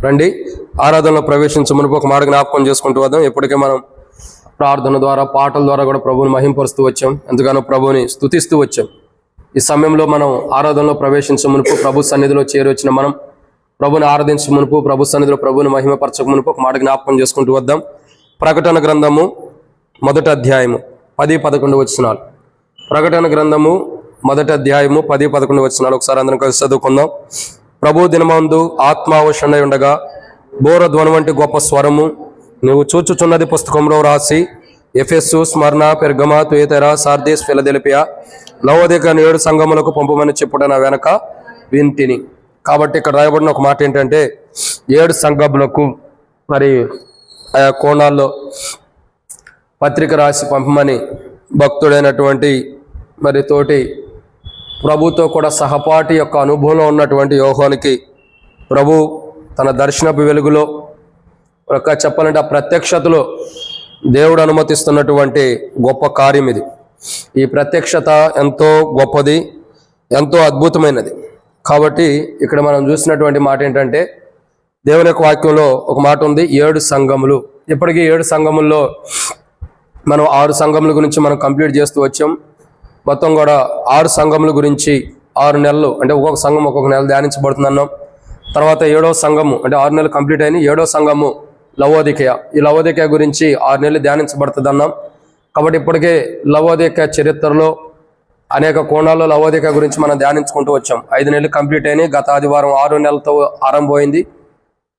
రండి ఆరాధనలో ప్రవేశించే మునుపు ఒక మాట జ్ఞాపకం చేసుకుంటూ వద్దాం. ఎప్పటికే మనం ప్రార్థన ద్వారా పాటల ద్వారా కూడా ప్రభువుని మహింపరుస్తూ వచ్చాం, ఎంతగానో ప్రభువుని స్తుతిస్తూ వచ్చాం. ఈ సమయంలో మనం ఆరాధనలో ప్రవేశించే మునుపు ప్రభు సన్నిధిలో చేరి వచ్చిన మనం ప్రభుని ఆరాధించే మునుపు ప్రభు సన్నిధిలో ప్రభుని మహిమపరచక మునుపు ఒక మాట జ్ఞాపకం చేసుకుంటూ వద్దాం. ప్రకటన గ్రంథము 1వ అధ్యాయము 10-11 వచనాలు. ప్రకటన గ్రంథము 1వ అధ్యాయము 10-11 వచనాలు ఒకసారి అందరం కలిసి చదువుకుందాం. ప్రభు దినమందు ఆత్మావశనై ఉండగా బోర ధ్వని వంటి గొప్ప స్వరము నువ్వు చూచుచున్నది పుస్తకంలో రాసి ఎఫెస్సు, స్మరణ, పెర్గమ, తుయతెర, సార్దీస్, ఫిలదెల్ఫియా, లవోదిక 7 సంఘములకు పంపమని చెప్పుట నా వెనక వింటిని. కాబట్టి ఇక్కడ రాయబడిన ఒక మాట ఏంటంటే 7 సంఘములకు మరి ఆయా కోణాల్లో పత్రిక రాసి పంపమని భక్తుడైనటువంటి మరి తోటి ప్రభుతో కూడా సహపాఠి యొక్క అనుభవంలో ఉన్నటువంటి యోహానికి ప్రభు తన దర్శనపు వెలుగులో ఒక చెప్పాలంటే ఆ ప్రత్యక్షతలో దేవుడు అనుమతిస్తున్నటువంటి గొప్ప కార్యం ఇది. ఈ ప్రత్యక్షత ఎంతో గొప్పది, ఎంతో అద్భుతమైనది. కాబట్టి ఇక్కడ మనం చూసినటువంటి మాట ఏంటంటే దేవుని యొక్క వాక్యంలో ఒక మాట ఉంది, 7 సంఘములు. ఇప్పటికీ 7 సంఘముల్లో మనం 6 సంఘముల గురించి మనం కంప్లీట్ చేస్తూ వచ్చాం. మొత్తం కూడా 6 సంఘముల గురించి 6 నెలలు అంటే ఒక్కొక్క సంఘం ఒక్కొక్క నెల ధ్యానించబడుతుంది అన్నాం. తర్వాత 7వ సంఘము అంటే 6 నెలలు కంప్లీట్ అయినాయి. 7వ సంఘము లవోదికయ. ఈ లవోదికయ గురించి 6 నెలలు ధ్యానించబడుతుంది అన్నాం. కాబట్టి ఇప్పటికే లవోదికయ చరిత్రలో అనేక కోణాల్లో లవోదికయ గురించి మనం ధ్యానించుకుంటూ వచ్చాం. 5 నెలలు కంప్లీట్ అయినాయి. గత ఆదివారం 6 నెలలతో ఆరంభమైంది.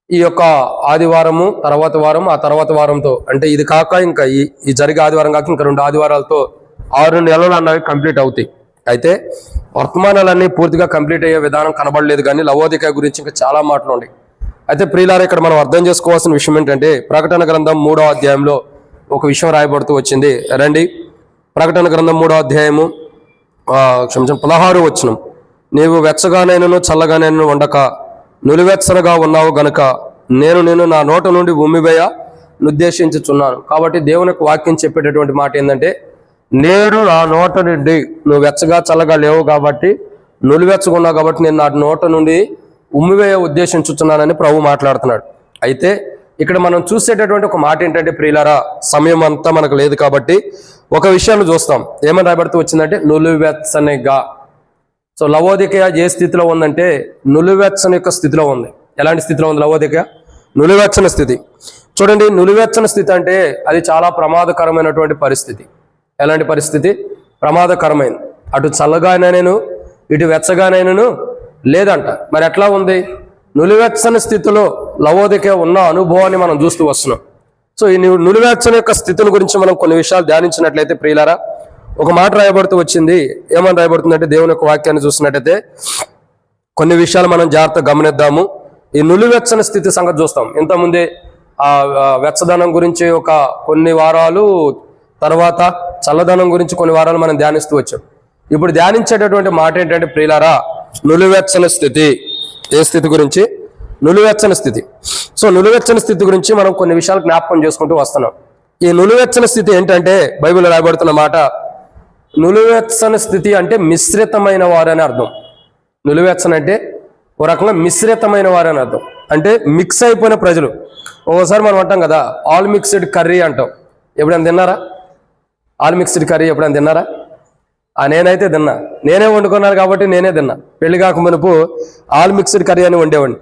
ఈ యొక్క ఆదివారము తర్వాత వారం, ఆ తర్వాత వారంతో అంటే ఇది కాక ఇంకా ఈ జరిగే ఆదివారం కాక ఇంకా 2 ఆదివారాలతో 6 నెలలు అన్నవి కంప్లీట్ అవుతాయి. అయితే వర్తమానాలన్నీ పూర్తిగా కంప్లీట్ అయ్యే విధానం కనబడలేదు, కానీ లవోదికయ గురించి ఇంకా చాలా మాటలు ఉన్నాయి. అయితే ప్రియులారా, ఇక్కడ మనం అర్థం చేసుకోవాల్సిన విషయం ఏంటంటే ప్రకటన గ్రంథం 3వ అధ్యాయంలో ఒక విషయం రాయబడుతూ వచ్చింది. రండి, ప్రకటన గ్రంథం 3వ అధ్యాయము 16వ వచనం. నీవు వెచ్చగానైనను చల్లగానైనను ఉండక నులివెచ్చనగా ఉన్నావు గనుక నేను నా నోట నుండి ఉమ్మివేయ నిర్దేశించుచున్నాను. కాబట్టి దేవుని యొక్క వాక్యం చెప్పేటటువంటి మాట ఏంటంటే నేను నా నోట నుండి, నువ్వు వెచ్చగా చల్లగా లేవు కాబట్టి నులివెచ్చగున్నావు కాబట్టి నేను నా నోట నుండి ఉమ్మివేయ ఉద్దేశించుచున్నానని ప్రభు మాట్లాడుతున్నాడు. అయితే ఇక్కడ మనం చూసేటటువంటి ఒక మాట ఏంటంటే ప్రియులారా, సమయం అంతా మనకు లేదు కాబట్టి ఒక విషయాన్ని చూస్తాం. ఏమని రాయబడుతూ వచ్చిందంటే నులివెచ్చనిగా. సో లవోదికయ ఏ స్థితిలో ఉందంటే నులివెచ్చని యొక్క స్థితిలో ఉంది. ఎలాంటి స్థితిలో ఉంది లవోదికయ? నులివెచ్చని స్థితి. చూడండి, నులివెచ్చని స్థితి అంటే అది చాలా ప్రమాదకరమైనటువంటి పరిస్థితి. ఎలాంటి పరిస్థితి? ప్రమాదకరమైనది. అటు చల్లగానైనను ఇటు వెచ్చగానైనను లేదంట. మరి ఎట్లా ఉంది? నులివెచ్చని స్థితిలో లవోదికయ ఉన్న అనుభవాన్ని మనం చూస్తూ వస్తున్నాం. సో ఈ నులివెచ్చని యొక్క స్థితిని గురించి మనం కొన్ని విషయాలు ధ్యానించినట్లయితే ప్రియులారా, ఒక మాట రాయబడుతూ వచ్చింది. ఏమని రాయబడుతుందంటే దేవుని యొక్క వాక్యాన్ని చూసినట్టయితే కొన్ని విషయాలు మనం జాగ్రత్తగా గమనిద్దాము. ఈ నులివెచ్చని స్థితి సంగతి చూస్తాం. ఇంతకుముందే ఆ వెచ్చదనం గురించి ఒక కొన్ని వారాలు, తర్వాత చల్లదనం గురించి కొన్ని వారాలు మనం ధ్యానిస్తూ వచ్చాం. ఇప్పుడు ధ్యానించేటటువంటి మాట ఏంటంటే ప్రియులారా, నులివెచ్చని స్థితి. ఏ స్థితి గురించి? నులివెచ్చని స్థితి. సో నులివెచ్చని స్థితి గురించి మనం కొన్ని విషయాలు జ్ఞాపకం చేసుకుంటూ వస్తున్నాం. ఈ నులివెచ్చని స్థితి ఏంటంటే బైబిల్లో రాయబడుతున్న మాట, నులివెచ్చని స్థితి అంటే మిశ్రితమైన వారని అర్థం. నులివెచ్చని అంటే ఓ రకంగా మిశ్రితమైన వారని అర్థం. అంటే మిక్స్ అయిపోయిన ప్రజలు. ఒకసారి మనం అంటాం కదా, ఆల్ మిక్స్డ్ కర్రీ అంటాం. ఎప్పుడైనా తిన్నారా? ఆల్ మిక్స్డ్ కర్రీ ఎప్పుడైనా తిన్నారా? నేనైతే తిన్నా. నేనే వండుకున్నాను కాబట్టి నేనే తిన్నా. పెళ్లి కాక మునుపు ఆల్ మిక్స్డ్ కర్రీ అని వండేవాడిని.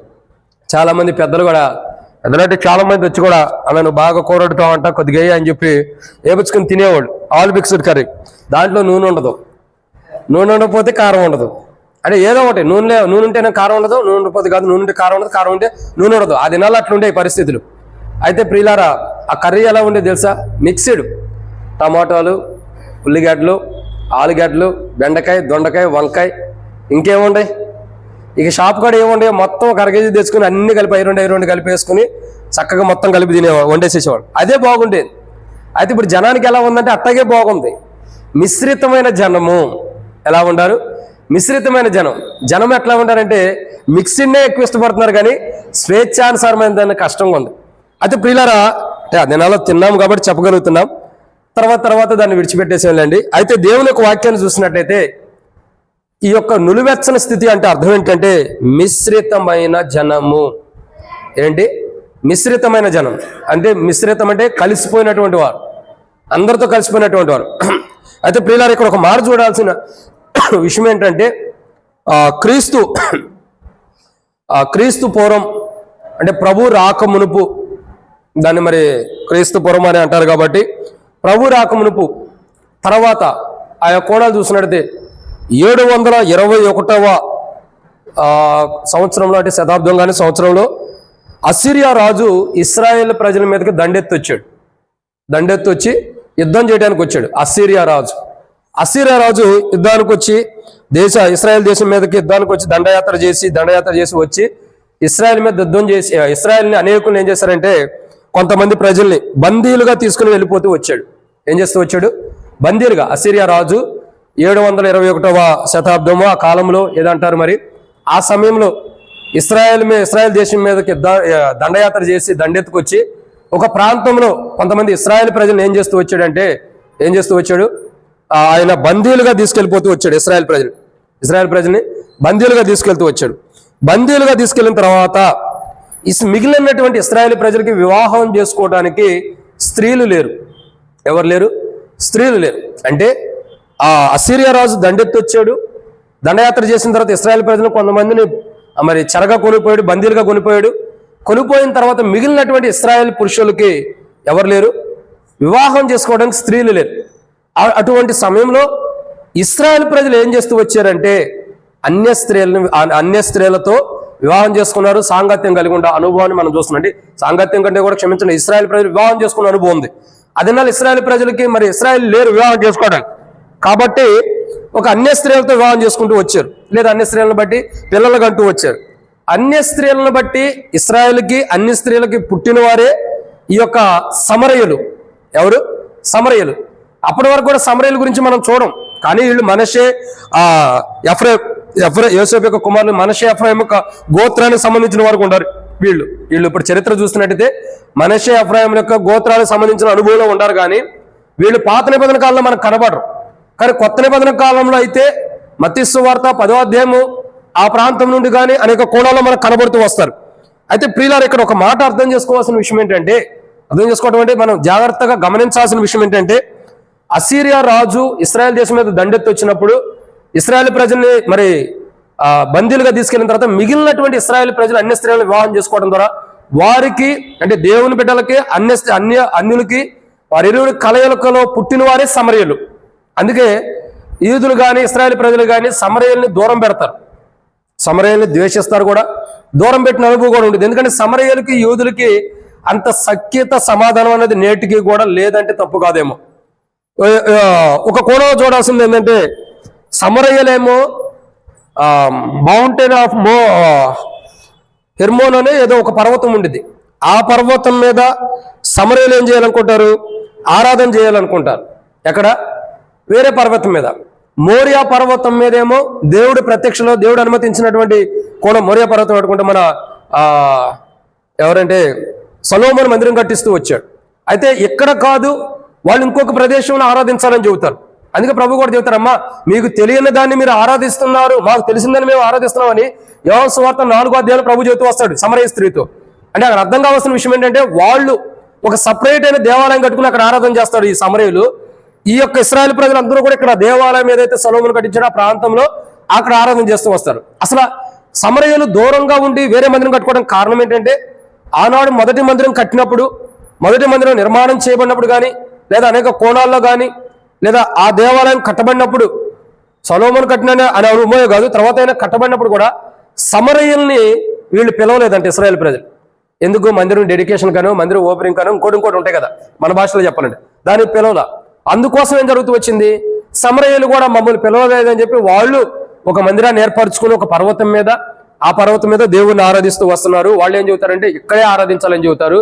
చాలామంది పెద్దలు కూడా, ఎందుకంటే చాలా మంది వచ్చి కూడా అలా నువ్వు బాగా కూర వండుతావు అంట, కొద్దిగా అని చెప్పి వేపుచ్చుకొని తినేవాడు. All mixed curry. దాంట్లో నూనె ఉండదు, నూనె ఉండకపోతే కారం ఉండదు. అంటే ఏదో ఒకటి, నూనె ఉంటేనే కారం ఉండదు, నూనె ఉండకపోతే కాదు, నూనె ఉంటే కారం ఉండదు, కారం ఉంటే నూనె ఉండదు. ఆ దినాలు అట్లుండే పరిస్థితులు. అయితే ప్రియులారా, ఆ కర్రీ ఎలా ఉండేది తెలుసా? మిక్స్డ్. టమాటాలు, ఉల్లిగడ్డలు, ఆలుగడ్డలు, బెండకాయ, దొండకాయ, వంకాయ, ఇంకేముంటాయి ఇక షాప్ కాడ ఏముండే మొత్తం ఒక 1 కేజీ తెచ్చుకుని అన్ని కలిపి 2 కలిపి వేసుకుని చక్కగా మొత్తం కలిపి వండేసేసేవాడు. అదే బాగుండేది. అయితే ఇప్పుడు జనానికి ఎలా ఉందంటే అట్టగే బాగుంది. మిశ్రితమైన జనము. ఎలా ఉంటారు? మిశ్రితమైన జనం ఎట్లా ఉంటారంటే మిక్సింగ్నే ఎక్కువ ఇష్టపడుతున్నారు, కానీ స్వేచ్ఛానుసారమైన దాన్ని కష్టంగా ఉంది. అయితే ప్రియులారా, అంటే ఆ దినాల్లో తిన్నాము కాబట్టి చెప్పగలుగుతున్నాం. తర్వాత దాన్ని విడిచిపెట్టేసేయాలండి. అయితే దేవుని యొక్క వాక్యాన్ని చూసినట్లయితే ఈ యొక్క నులివెచ్చని స్థితి అంటే అర్థం ఏంటంటే మిశ్రితమైన జనము. ఏంటి? మిశ్రితమైన జనం. అంటే మిశ్రితం అంటే కలిసిపోయినటువంటి వారు, అందరితో కలిసిపోయినటువంటి వారు. అయితే ప్రియులారా, ఇక్కడ ఒక మాట చూడాల్సిన విషయం ఏంటంటే క్రీస్తు పూర్వం అంటే ప్రభు రాక మునుపు, దాన్ని మరి క్రీస్తు పూర్వం అని అంటారు కాబట్టి ప్రభు రాక మునుపు తర్వాత ఆయా కోణాలు చూసినట్టయితే 721వ సంవత్సరంలో, అంటే శతాబ్దం కానీ సంవత్సరంలో అసిరియా రాజు ఇశ్రాయేల్ ప్రజల మీదకి దండెత్తి వచ్చి యుద్ధం చేయడానికి వచ్చాడు. అసిరియా రాజు యుద్ధానికి వచ్చి ఇశ్రాయేల్ దేశం మీదకి యుద్ధానికి వచ్చి దండయాత్ర చేసి వచ్చి ఇశ్రాయేల్ మీద యుద్ధం చేసి ఇశ్రాయేల్ని అనేకులు ఏం చేశారంటే కొంతమంది ప్రజల్ని బందీలుగా తీసుకుని వెళ్ళిపోతూ వచ్చాడు. ఏం చేస్తూ వచ్చాడు? బందీలుగా. అసిరియా రాజు 721వ శతాబ్దము ఆ కాలంలో ఏదంటారు మరి, ఆ సమయంలో ఇశ్రాయేల్ దేశం మీదకి దండయాత్ర చేసి దండెత్తుకొచ్చి ఒక ప్రాంతంలో కొంతమంది ఇశ్రాయేల్ ప్రజలను ఏం చేస్తూ వచ్చాడు? ఆయన బందీలుగా తీసుకెళ్ళిపోతూ వచ్చాడు. ఇశ్రాయేల్ ప్రజల్ని బందీలుగా తీసుకెళ్తూ వచ్చాడు. బందీలుగా తీసుకెళ్ళిన తర్వాత మిగిలినటువంటి ఇశ్రాయేల్ ప్రజలకి వివాహం చేసుకోవడానికి స్త్రీలు లేరు. ఎవరు లేరు? స్త్రీలు లేరు. అంటే ఆ అసిరియా రాజు దండెత్తి వచ్చాడు, దండయాత్ర చేసిన తర్వాత ఇశ్రాయేల్ ప్రజలు కొంతమందిని మరి చెరగా కొనిపోయాడు, బందీలుగా కొనిపోయిన తర్వాత మిగిలినటువంటి ఇశ్రాయేల్ పురుషులకి ఎవరు లేరు? వివాహం చేసుకోవడానికి స్త్రీలు లేరు. అటువంటి సమయంలో ఇశ్రాయేల్ ప్రజలు ఏం చేస్తూ వచ్చారంటే అన్య స్త్రీలతో వివాహం చేసుకున్నారు. సాంగత్యం కలిగి ఉండే అనుభవాన్ని మనం చూస్తున్నాం. అంటే సాంగత్యం కంటే కూడా క్షమించండి, ఇశ్రాయేల్ ప్రజలు వివాహం చేసుకున్న అనుభవం ఉంది. అదినాలు ఇశ్రాయేల్ ప్రజలకి మరి ఇశ్రాయేల్ లేరు వివాహం చేసుకోవడానికి. కాబట్టి ఒక అన్య స్త్రీలతో వివాహం చేసుకుంటూ వచ్చారు, లేదా అన్య స్త్రీలను బట్టి పిల్లలు కంటూ వచ్చారు. అన్య స్త్రీలను బట్టి ఇశ్రాయేల్కి అన్య స్త్రీలకి పుట్టిన వారే ఈ యొక్క సమరయులు. ఎవరు? సమరయులు. అప్పటి వరకు కూడా సమరయుల గురించి మనం చూడం. కానీ వీళ్ళు మనషే యోసేపు యొక్క కుమారులు మనషే ఎఫ్రాయిం యొక్క గోత్రానికి సంబంధించిన వారు ఉన్నారు. వీళ్ళు ఇప్పుడు చరిత్ర చూస్తున్నట్టయితే మనషే ఎఫ్రాయిం యొక్క గోత్రానికి సంబంధించిన అనుభవంలో ఉన్నారు. కానీ వీళ్ళు పాత నిబంధన కాలంలో మనకు కనబడరు. కానీ కొత్త నిబంధన కాలంలో అయితే మత్తయి సువార్త 10వ అధ్యాయము ఆ ప్రాంతం నుండి కానీ అనేక కోణాల్లో మనకు కనబడుతూ వస్తారు. అయితే ప్రియులారు, ఇక్కడ ఒక మాట అర్థం చేసుకోవాల్సిన విషయం ఏంటంటే, మనం జాగ్రత్తగా గమనించాల్సిన విషయం ఏంటంటే, అసిరియా రాజు ఇశ్రాయేల్ దేశం మీద దండెత్తి వచ్చినప్పుడు ఇశ్రాయేల్ ప్రజల్ని మరి బందీలుగా తీసుకెళ్లిన తర్వాత మిగిలినటువంటి ఇశ్రాయేల్ ప్రజలు అన్య స్త్రీలను వివాహం చేసుకోవడం ద్వారా వారికి, అంటే దేవుని బిడ్డలకి అన్యులకి వారిరువురి కలయికలో పుట్టిన వారే సమరయులు. అందుకే యూదులు కానీ ఇశ్రాయేల్ ప్రజలు కానీ సమరయుల్ని దూరం పెడతారు, సమరయుల్ని ద్వేషిస్తారు కూడా, దూరం పెట్టిన అనుభవం కూడా ఉంటుంది. ఎందుకంటే సమరయులకి యూదులకి అంత సఖ్యత సమాధానం అనేది నేటికి కూడా లేదంటే తప్పు కాదేమో. ఒక కోణంలో చూడాల్సింది ఏంటంటే, సమరయులేమో మౌంటైన్ ఆఫ్ హెర్మోన్ అనే ఏదో ఒక పర్వతం ఉండేది. ఆ పర్వతం మీద సమరయులు ఏం చేయాలనుకుంటారు? ఆరాధన చేయాలనుకుంటారు. ఎక్కడ? వేరే పర్వతం మీద. మోరియా పర్వతం మీద ఏమో దేవుడి ప్రత్యక్షలో దేవుడు అనుమతించినటువంటి కోణం మోరియా పర్వతం పెట్టుకుంటే మన ఎవరంటే సొలొమోను మందిరం కట్టిస్తూ వచ్చాడు. అయితే ఇక్కడ కాదు, వాళ్ళు ఇంకొక ప్రదేశంలో ఆరాధించాలని చెబుతారు. అందుకే ప్రభు కూడా చెబుతారమ్మా, మీకు తెలియని దాన్ని మీరు ఆరాధిస్తున్నారు, మాకు తెలిసిందని మేము ఆరాధిస్తున్నామని యోహాను సువార్త 4వ అధ్యాయంలో ప్రభు చెబుతూ వస్తాడు సమరయ స్త్రీతో. అంటే అక్కడ అర్థం కావాల్సిన విషయం ఏంటంటే, వాళ్ళు ఒక సపరేట్ అయిన దేవాలయం కట్టుకుని అక్కడ ఆరాధన చేస్తాడు ఈ సమరయులు. ఈ యొక్క ఇశ్రాయేల్ ప్రజలందరూ కూడా ఇక్కడ దేవాలయం ఏదైతే సొలొమోను కట్టించాడో ఆ ప్రాంతంలో అక్కడ ఆరాధన చేస్తూ వస్తారు. అసలు సమరయులు దూరంగా ఉండి వేరే మందిరం కట్టుకోవడానికి కారణం ఏంటంటే, ఆనాడు మొదటి మందిరం కట్టినప్పుడు, మొదటి మందిరం నిర్మాణం చేయబడినప్పుడు కానీ, లేదా అనేక కోణాల్లో కానీ, లేదా ఆ దేవాలయం కట్టబడినప్పుడు సొలొమోను కట్టిన అని అనుభవం కాదు, తర్వాత అయినా కట్టబడినప్పుడు కూడా సమరయుల్ని వీళ్ళు పిలవలేదంటే ఇశ్రాయేల్ ప్రజలు. ఎందుకు? మందిరం డెడికేషన్ కాను, మందిరం ఓపెనింగ్ కాను, ఇంకోటి ఉంటాయి కదా మన భాషలో చెప్పాలంటే, దానికి పిలవల. అందుకోసం ఏం జరుగుతూ వచ్చింది? సమరయులు కూడా మమ్మల్ని పిలవలేదని చెప్పి వాళ్ళు ఒక మందిరాన్ని ఏర్పరచుకుని ఒక పర్వతం మీద, ఆ పర్వతం మీద దేవుణ్ణి ఆరాధిస్తూ వస్తున్నారు. వాళ్ళు ఏం చెబుతారంటే ఇక్కడే ఆరాధించాలని చెబుతారు.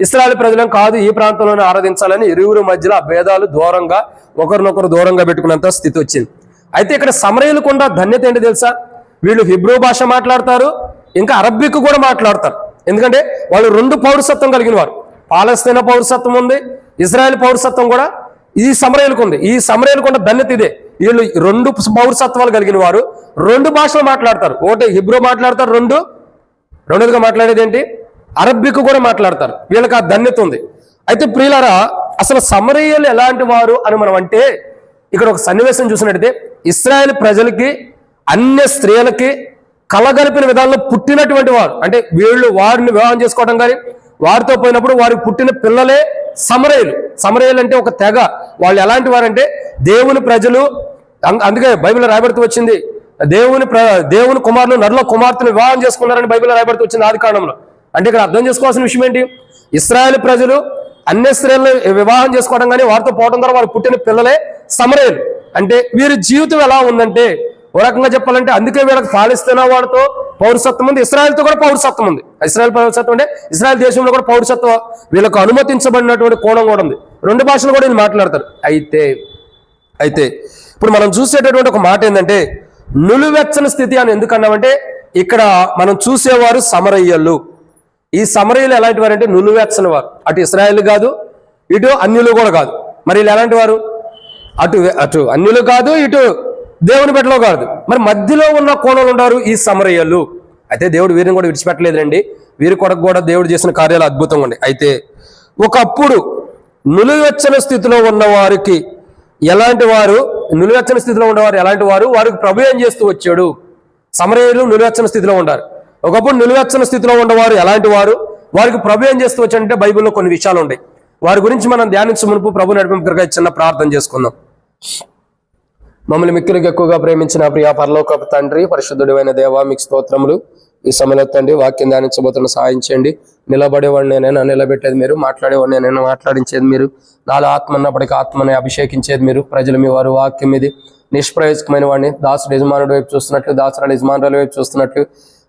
ఇశ్రాయేల్ ప్రజలను కాదు, ఈ ప్రాంతంలోనే ఆరాధించాలని ఇరువురు మధ్యలో ఆ భేదాలు దూరంగా ఒకరినొకరు దూరంగా పెట్టుకున్నంత స్థితి వచ్చింది. అయితే ఇక్కడ సమరయులకు ఉన్న ధన్యత ఏంటి తెలుసా? వీళ్ళు హిబ్రూ భాష మాట్లాడతారు, ఇంకా అరబ్బిక్ కూడా మాట్లాడతారు. ఎందుకంటే వాళ్ళు 2 పౌరసత్వం కలిగిన వారు. పాలస్తీనా పౌరసత్వం ఉంది, ఇజ్రాయెల్ పౌరసత్వం కూడా ఈ సమరయులకు ఉంది. ఈ సమరయులకు ఉన్న ధన్యత ఇదే. వీళ్ళు 2 పౌరసత్వాలు కలిగిన వారు, 2 భాషలు మాట్లాడతారు. ఒకటి హిబ్రూ మాట్లాడతారు, రెండోదిగా మాట్లాడేది ఏంటి? అరబ్బిక్ కూడా మాట్లాడతారు. వీళ్ళకి ఆ ధన్యత ఉంది. అయితే ప్రియులారా, అసలు సమరయ్యలు ఎలాంటి వారు అని మనం అంటే ఇక్కడ ఒక సన్నివేశం చూసినట్టయితే ఇశ్రాయేల్ ప్రజలకి అన్య స్త్రీలకి కలగలిపిన విధానంలో పుట్టినటువంటి వారు, అంటే వీళ్ళు వారిని వివాహం చేసుకోవడం కానీ వారితో పోయినప్పుడు వారికి పుట్టిన పిల్లలే సమరయ్యలు. సమరయ్యలు అంటే ఒక తెగ. వాళ్ళు ఎలాంటి వారంటే దేవుని ప్రజలు. అందుకే బైబిల్లో రాయబడుతూ వచ్చింది, దేవుని కుమారులు నరుల కుమార్తెను వివాహం చేసుకున్నారని బైబిల్లో రాయబడుతూ వచ్చింది ఆది కాండంలో. అంటే ఇక్కడ అర్థం చేసుకోవాల్సిన విషయం ఏంటి? ఇశ్రాయేల్ ప్రజలు అన్య స్త్రీలను వివాహం చేసుకోవడం కానీ వారితో పోవడం ద్వారా వారు పుట్టిన పిల్లలే సమరయ్యలు. అంటే వీరి జీవితం ఎలా ఉందంటే ఓ రకంగా చెప్పాలంటే అందుకే వీళ్ళకి పాలిస్తున్న వాడితో పౌరసత్వం ఉంది, ఇశ్రాయేల్తో కూడా పౌరసత్వం ఉంది. ఇశ్రాయేల్ పౌరసత్వం అంటే ఇశ్రాయేల్ దేశంలో కూడా పౌరసత్వం వీళ్ళకు అనుమతించబడినటువంటి కోణం కూడా ఉంది. 2 భాషలు కూడా వీళ్ళు మాట్లాడతారు. అయితే ఇప్పుడు మనం చూసేటటువంటి ఒక మాట ఏంటంటే నులువెచ్చని స్థితి అని ఎందుకన్నామంటే ఇక్కడ మనం చూసేవారు సమరయ్యలు. ఈ సమరయ్యలు ఎలాంటి వారు అంటే నులువెచ్చని వారు. అటు ఇశ్రాయేల్ కాదు, ఇటు అన్యులు కూడా కాదు. మరి వీళ్ళు ఎలాంటి వారు? అటు అన్యులు కాదు, ఇటు దేవుని బిడ్డలో కాదు. మరి మధ్యలో ఉన్న కోణంలో ఉంటారు ఈ సమరయ్యలు. అయితే దేవుడు వీరిని కూడా విడిచిపెట్టలేదండి. వీరి కొరకు కూడా దేవుడు చేసిన కార్యాలు అద్భుతంగా ఉన్నాయి. అయితే ఒకప్పుడు నులువెచ్చని స్థితిలో ఉన్న వారికి ఎలాంటి వారు? నులువెచ్చని స్థితిలో ఉన్నవారు ఎలాంటి వారు? వారికి ప్రభు ఏం చేస్తూ వచ్చాడు? సమరయ్యలు నిలువెచ్చని స్థితిలో ఉంటారు. ఒకప్పుడు నిలువెచ్చని స్థితిలో ఉన్నవారు ఎలాంటి వారు? వారికి ప్రభు ఏం చేస్తూ వచ్చాడంటే బైబిల్లో కొన్ని విషయాలు ఉన్నాయి. వారి గురించి మనం ధ్యానించే మునుపు ప్రభు నడిపింపుగా చిన్న ప్రార్థన చేసుకుందాం. మమ్మల్ని మిక్కిలిగా ఎక్కువగా ప్రేమించిన ప్రియ పరలోకపు తండ్రి, పరిశుద్ధుడైన దేవా, మీకు స్తోత్రములు. ఈ సమయంలో తండ్రి వాక్యం ధ్యానించబోతున్న సహాయం చేయండి. నిలబడేవాడిని నేను, నిలబెట్టేది మీరు. మాట్లాడేవాడిని నేను, మాట్లాడించేది మీరు. నాలో ఆత్మ ఉన్నప్పటికీ ఆత్మని అభిషేకించేది మీరు. ప్రజలు మీ వారు వాక్యం ఇది నిష్ప్రయోజకమైన వాడిని దాసుడు యజమానుడు వైపు చూస్తున్నట్లు, దాసురాలు యజమానుల వైపు చూస్తున్నట్లు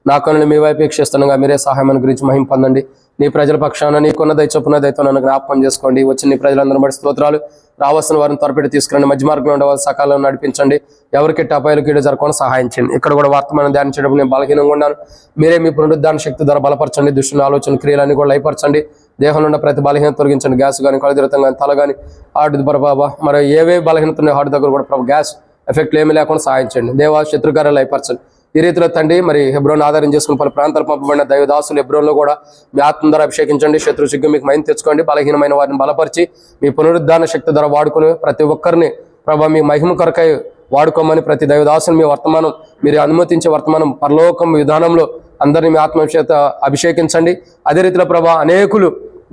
నా కనులు మీ వైపు వీక్షిస్తుండగా మీరే సహాయం గురించి మహిమ పొందండి. నీ ప్రజల పక్షాన నీకున్న దయచొప్పున దయతో నన్ను జ్ఞాపకం చేసుకోండి. వచ్చిన నీ ప్రజలందరూ బట్టి స్తోత్రాలు. రావాల్సిన వారిని త్వరపెట్టి తీసుకురండి. మధ్య మార్గంలో ఉండేవారు సకాలంలో నడిపించండి. ఎవరికి అపాయాలు కీడు జరగకుండా సహాయం చేయండి. ఇక్కడ కూడా వర్తమానం ధ్యానించేటప్పుడు నేను బలహీనంగా ఉన్నాను. మీరే మీ పునరుద్ధాన శక్తి ద్వారా బలపరచండి. దుష్టుని ఆలోచన క్రియలన్నీ కూడా లయపరచండి. దేహంలో ఉన్న ప్రతి బలహీనత తొలగించండి. గ్యాస్ కానీ, కళ్ళదిరతం కానీ, తల కానీ, హార్ట్ బాబా మరి ఏవే బలహీనత ఉన్నాయి హార్ట్ దగ్గర కూడా ప్రభు గ్యాస్ ఎఫెక్ట్లు ఏమీ లేకుండా సహాయం చేయండి. దేవా శత్రుకార్యాలు లయపరచండి. ఈ రీతిలో తండ్రి మరి హెబ్రోన్ ఆధారం చేసుకుని పలు ప్రాంతాలు పంపబడిన దైవదాసులు హెబ్రోన్లో కూడా మీ ఆత్మ ద్వారా అభిషేకించండి. శత్రు సిగ్గు మీకు మైండ్ తెచ్చుకోండి. బలహీనమైన వారిని బలపరిచి మీ పునరుద్ధాన శక్తి ద్వారా వాడుకుని ప్రతి ఒక్కరిని ప్రభావ మీ మహిమ కొరకై వాడుకోమని ప్రతి దైవదాసుని మీ వర్తమానం మీరు అనుమతించే వర్తమానం పరలోకం విధానంలో అందరినీ మీ ఆత్మచేత అభిషేకించండి. అదే రీతిలో ప్రభా అనేకులు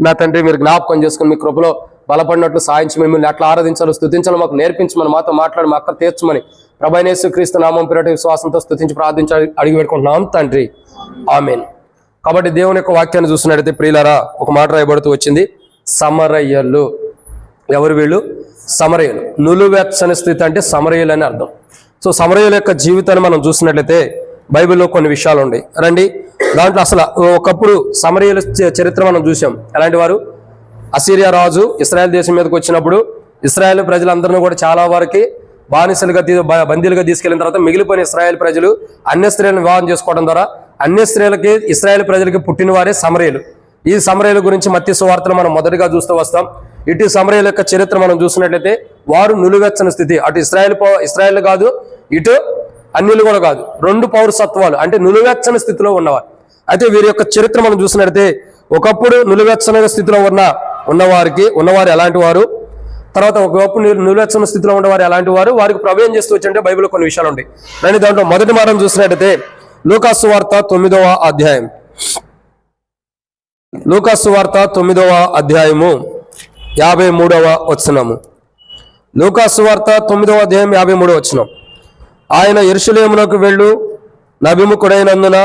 నా తండ్రి మీరు జ్ఞాపకం చేసుకుని మీ కృపలో బలపడినట్లు సాయించి మిమ్మల్ని ఎట్లా ఆరాధించాలో స్తుతించాలో మాకు నేర్పించమని, మాతో మాట్లాడి మా అక్క తీర్చమని ప్రభువైన యేసుక్రీస్తు నామం పేరిట విశ్వాసంతో స్తుతించి ప్రార్థించి అడిగి పెట్టుకుంటున్నాం తండ్రి, ఆమేన్. కాబట్టి దేవుని యొక్క వాక్యాన్ని చూసినట్టయితే ప్రియులారా ఒక మాట రాయబడుతూ వచ్చింది, సమరయ్యలు. ఎవరు వీళ్ళు? సమరయ్యలు. నులువెచ్చని స్థితి అంటే సమరయ్యలు అని అర్థం. సో సమరయ్యల యొక్క జీవితాన్ని మనం చూసినట్లయితే బైబిల్లో కొన్ని విషయాలు ఉన్నాయి రండి. దాంట్లో అసలు ఒకప్పుడు సమరయ్యల చరిత్ర మనం చూసాం. ఎలాంటి వారు? అసీరియా రాజు ఇశ్రాయేల్ దేశం మీదకి వచ్చినప్పుడు ఇశ్రాయేల్ ప్రజలందరినీ కూడా చాలా వరకు బానిసలుగా బందీలుగా తీసుకెళ్లిన తర్వాత మిగిలిపోయిన ఇశ్రాయేల్ ప్రజలు అన్య స్త్రీలను వివాహం చేసుకోవడం ద్వారా అన్య స్త్రీలకి ఇశ్రాయేల్ ప్రజలకి పుట్టిన వారే సమరయ్యలు. ఈ సమరయ్యల గురించి మత్తయి సువార్తలో మనం మొదటిగా చూస్తూ వస్తాం. ఇటు సమరయ్యల యొక్క చరిత్ర మనం చూసినట్లయితే వారు నులువెచ్చని స్థితి, అటు ఇశ్రాయేల్ కాదు, ఇటు అన్యులు కూడా కాదు, 2 పౌరసత్వాలు అంటే నులువెచ్చని స్థితిలో ఉన్నవారు. అయితే వీరి యొక్క చరిత్ర మనం చూసినట్లయితే ఒకప్పుడు నులువెచ్చని స్థితిలో ఉన్నవారు ఎలాంటి వారు, తర్వాత ఒకప్పుడు నిలువెచ్చని స్థితిలో ఉన్నవారు ఎలాంటి వారు, వారికి ప్రభు ఏం చేస్తూ వచ్చంటే బైబిల్లో కొన్ని విషయాలు ఉంటాయి. కానీ దాంట్లో మొదటి మనం చూసినట్టయితే లూకాసు సువార్త 9వ అధ్యాయం, లూకాసు సువార్త 9వ అధ్యాయము 53వ వచనము. లూకాసు సువార్త 9వ అధ్యాయం 53వ వచనం. ఆయన యెరూషలేమునకు వెళ్ళు నభిముఖుడైనందున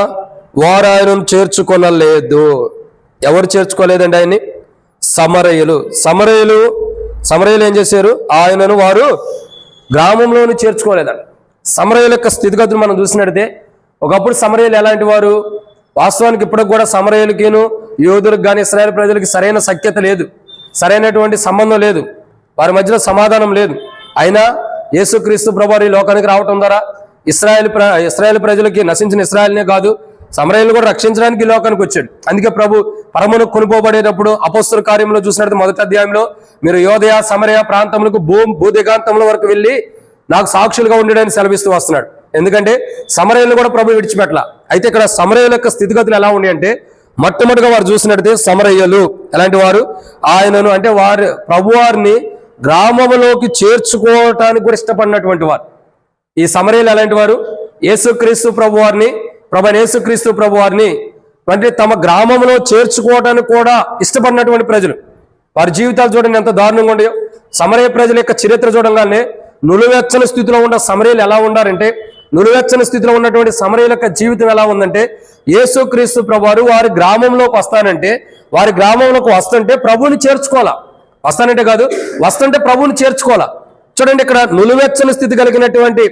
వారు ఆయనను చేర్చుకొనలేదు. ఎవరు చేర్చుకోలేదండి ఆయన్ని? సమరయ్యలు. సమరయ్యలు ఏం చేశారు? ఆయనను వారు గ్రామంలోని చేర్చుకోలేదండి. సమరయ్యల యొక్క స్థితిగతులు మనం చూసినట్టయితే ఒకప్పుడు సమరయ్యలు ఎలాంటి వారు? వాస్తవానికి ఇప్పటికి కూడా సమరయ్యలకిను యోధులకు కానీ ఇశ్రాయేల్ ప్రజలకి సరైన సఖ్యత లేదు, సరైనటువంటి సంబంధం లేదు, వారి మధ్యలో సమాధానం లేదు. అయినా యేసుక్రీస్తు ప్రభువు ఈ లోకానికి రావటం ద్వారా ఇశ్రాయేల్ ప్రజలకి నశించిన ఇశ్రాయేల్నే కాదు సమరయ్యలు కూడా రక్షించడానికి ఈ లోకానికి వచ్చాడు. అందుకే ప్రభు పరమును కొనుపోబడేటప్పుడు అపోస్తల కార్యంలో చూసినట్టు మొదటి అధ్యాయంలో మీరు యోదయ సమరయ ప్రాంతములకు భూదిగాంతంలో వరకు వెళ్ళి నాకు సాక్షులుగా ఉండడానికి సెలవిస్తూ వస్తున్నాడు. ఎందుకంటే సమరయ్యలు కూడా ప్రభు విడిచిపెట్టల. అయితే ఇక్కడ సమరయ్యల యొక్క స్థితిగతులు ఎలా ఉన్నాయి అంటే మొట్టమొదటిగా వారు చూసినట్లయితే సమరయ్యలు ఎలాంటి వారు? ఆయనను అంటే వారు ప్రభువారిని గ్రామంలోకి చేర్చుకోవటానికి కూడా ఇష్టపడినటువంటి వారు. ఈ సమరయ్యలు ఎలాంటి వారు? యేసుక్రీస్తు ప్రభువారిని అంటే తమ గ్రామంలో చేర్చుకోవడానికి కూడా ఇష్టపడినటువంటి ప్రజలు. వారి జీవితాలు చూడండి ఎంత దారుణంగా ఉండేయో. సమరయ ప్రజల యొక్క చరిత్ర చూడంగానే నులువెచ్చని స్థితిలో ఉన్న సమరయులు ఎలా ఉండారంటే, నులువెచ్చని స్థితిలో ఉన్నటువంటి సమరయుల యొక్క జీవితం ఎలా ఉందంటే, యేసుక్రీస్తు ప్రభువారు వారి గ్రామంలోకి వస్తానంటే, వారి గ్రామంలోకి వస్తుంటే ప్రభువుని చేర్చుకోవాలా. వస్తానంటే కాదు, వస్తుంటే ప్రభువుని చేర్చుకోవాలా. చూడండి, ఇక్కడ నులువెచ్చని స్థితి కలిగినటువంటి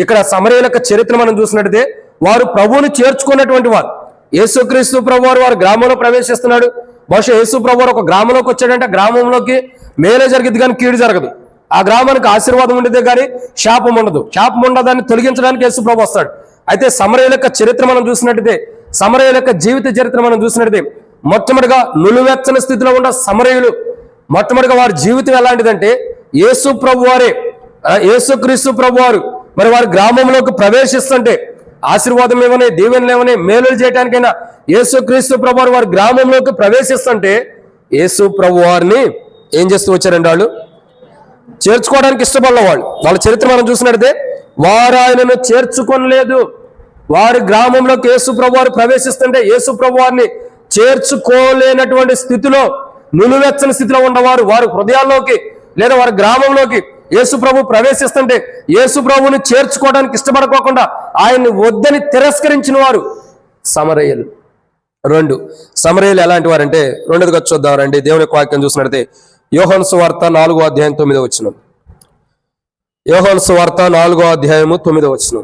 ఇక్కడ సమరయుల యొక్క చరిత్ర మనం చూసినట్టయితే వారు ప్రభువుని చేర్చుకున్నటువంటి వారు. యేసుక్రీస్తు ప్రభువారు వారి గ్రామంలో ప్రవేశిస్తున్నాడు. బహుశా యేసు ప్రభువారు ఒక గ్రామంలోకి వచ్చాడంటే గ్రామంలోకి మేలే జరిగింది కానీ కీడు జరగదు. ఆ గ్రామానికి ఆశీర్వాదం ఉండేదే కానీ శాపం ఉండదు. శాపం ఉండదాన్ని తొలగించడానికి యేసు ప్రభు వస్తాడు. అయితే సమరయుల యొక్క చరిత్ర మనం చూసినట్టయితే, సమరయుల యొక్క జీవిత చరిత్ర మనం చూసినట్టయితే, మొట్టమొదటిగా నులువెచ్చని స్థితిలో ఉన్న సమరయులు మొట్టమొదటిగా వారి జీవితం ఎలాంటిదంటే, యేసుక్రీస్తు ప్రభువారు మరి వారి గ్రామంలోకి ప్రవేశిస్తుంటే ఆశీర్వాదం ఏమని, దీవెనలు ఏమని, మేలులు చేయడానికైనా యేసుక్రీస్తు ప్రభువారు వారి గ్రామంలోకి ప్రవేశిస్తుంటే యేసు ప్రభువారిని ఏం చేస్తూ వచ్చారండి? వాళ్ళు చేర్చుకోవడానికి ఇష్టపడిన వాళ్ళు. వాళ్ళ చరిత్ర మనం చూసినట్టయితే వారు ఆయనను చేర్చుకొనలేదు. వారి గ్రామంలోకి యేసు ప్రభువారు ప్రవేశిస్తుంటే యేసు ప్రభువారిని చేర్చుకోలేనటువంటి స్థితిలో, నులువెచ్చని స్థితిలో ఉన్నవారు వారి హృదయాల్లోకి లేదా వారి గ్రామంలోకి యేసు ప్రభు ప్రవేశిస్తుంటే యేసు ప్రభుని చేర్చుకోవడానికి ఇష్టపడకోకుండా ఆయన్ని వద్దని తిరస్కరించిన వారు సమరయ్యలు. సమరయ్యలు ఎలాంటి వారంటే, రెండోదిగా చూద్దాం రండి. దేవుని యొక్క వాక్యం చూసినట్లయితే యోహాను సువార్త 4వ అధ్యాయం 9వ వచనం. యోహాను సువార్త 4వ అధ్యాయము 9వ వచనం.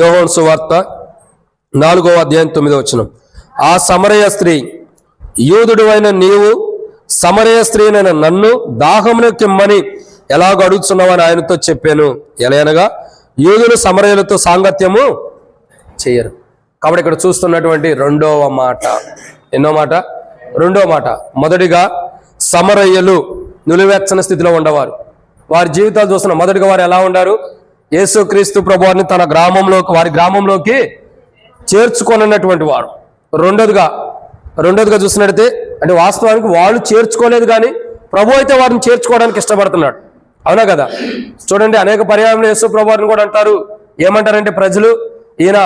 యోహాను సువార్త 4వ అధ్యాయం 9వ వచనం. ఆ సమరయ స్త్రీ, యూదుడు అయిన నీవు సమరయ స్త్రీనైన నన్ను దాహమునకిమ్మని ఎలాగ అడుగుతున్నావని ఆయనతో చెప్పాను. ఎలాగనగా యూదులు సమరయులతో సాంగత్యము చేయరు. కాబట్టి ఇక్కడ చూస్తున్నటువంటి రెండవ మాట, రెండో మాట మొదటిగా సమరయ్యలు నులివెచ్చని స్థితిలో ఉండేవారు. వారి జీవితాలు చూస్తున్న మొదటిగా వారు ఎలా ఉండారు? యేసుక్రీస్తు ప్రభువారిని తన వారి గ్రామంలోకి చేర్చుకొనన్నటువంటి వారు. రెండోదిగా చూసినట్టయితే అంటే వాస్తవానికి వాళ్ళు చేర్చుకోలేదు కానీ ప్రభు అయితే వారిని చేర్చుకోవడానికి ఇష్టపడుతున్నాడు. అవునా కదా? చూడండి, అనేక పర్యాయంలో యేసు ప్రభువారిని కూడా అంటారు. ఏమంటారంటే ప్రజలు, ఈయన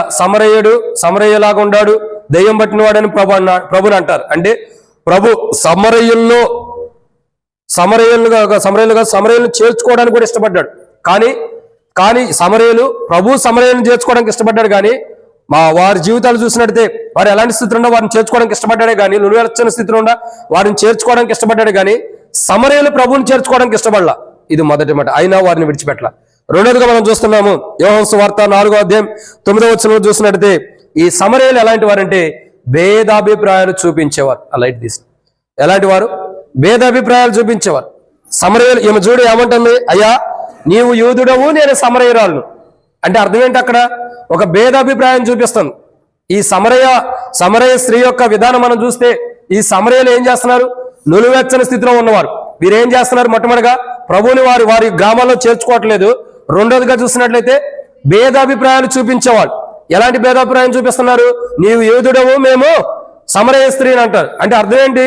సమరయ్యలాగా ఉండాడు, దెయ్యం పట్టిన వాడని ప్రభుని అంటారు. అంటే ప్రభు సమరయ్యలను చేర్చుకోవడానికి కూడా ఇష్టపడ్డాడు. కానీ సమరయ్యలను చేర్చుకోవడానికి ఇష్టపడ్డాడు. కానీ వారి జీవితాలు చూసినట్టయితే వారు ఎలాంటి స్థితిలో ఉండా వారిని చేర్చుకోవడానికి ఇష్టపడ్డాడే కానీ, నులువెచ్చని స్థితిలో ఉండా వారిని చేర్చుకోవడానికి ఇష్టపడ్డాడు. కానీ సమరయ్యలు ప్రభుని చేర్చుకోవడానికి ఇష్టపడలా. ఇది మొదటి మాట. అయినా వారిని విడిచిపెట్టలా. రెండోదిగా మనం చూస్తున్నాము యోహాను సువార్త 4వ అధ్యాయం 9వ వచనంలో చూసినట్టయితే ఈ సమరయ్యలు ఎలాంటి వారంటే భేదాభిప్రాయాలు చూపించేవారు. ఎలాంటి వారు? భేదాభిప్రాయాలు చూపించేవారు. సమరయ్యలు ఈమె చూడు ఏమంటుంది? అయ్యా నీవు యూదుడవు, నేను సమరయ్యరాలను. అంటే అర్థం ఏంటి? అక్కడ ఒక భేదాభిప్రాయం చూపిస్తుంది. ఈ సమరయ స్త్రీ యొక్క విధానం మనం చూస్తే ఈ సమరయ్యలు ఏం చేస్తున్నారు? నులువెచ్చని స్థితిలో ఉన్నవారు. వీరేం చేస్తున్నారు? మొట్టమొదటిగా ప్రభువుని వారి గ్రామాల్లో చేర్చుకోవట్లేదు. రెండోదిగా చూసినట్లయితే భేదాభిప్రాయాలు చూపించేవాళ్ళు. ఎలాంటి భేదాభిప్రాయం చూపిస్తున్నారు? నీవు యూదుడవు, మేము సమరయ స్త్రీని అంటారు. అంటే అర్థం ఏంటి?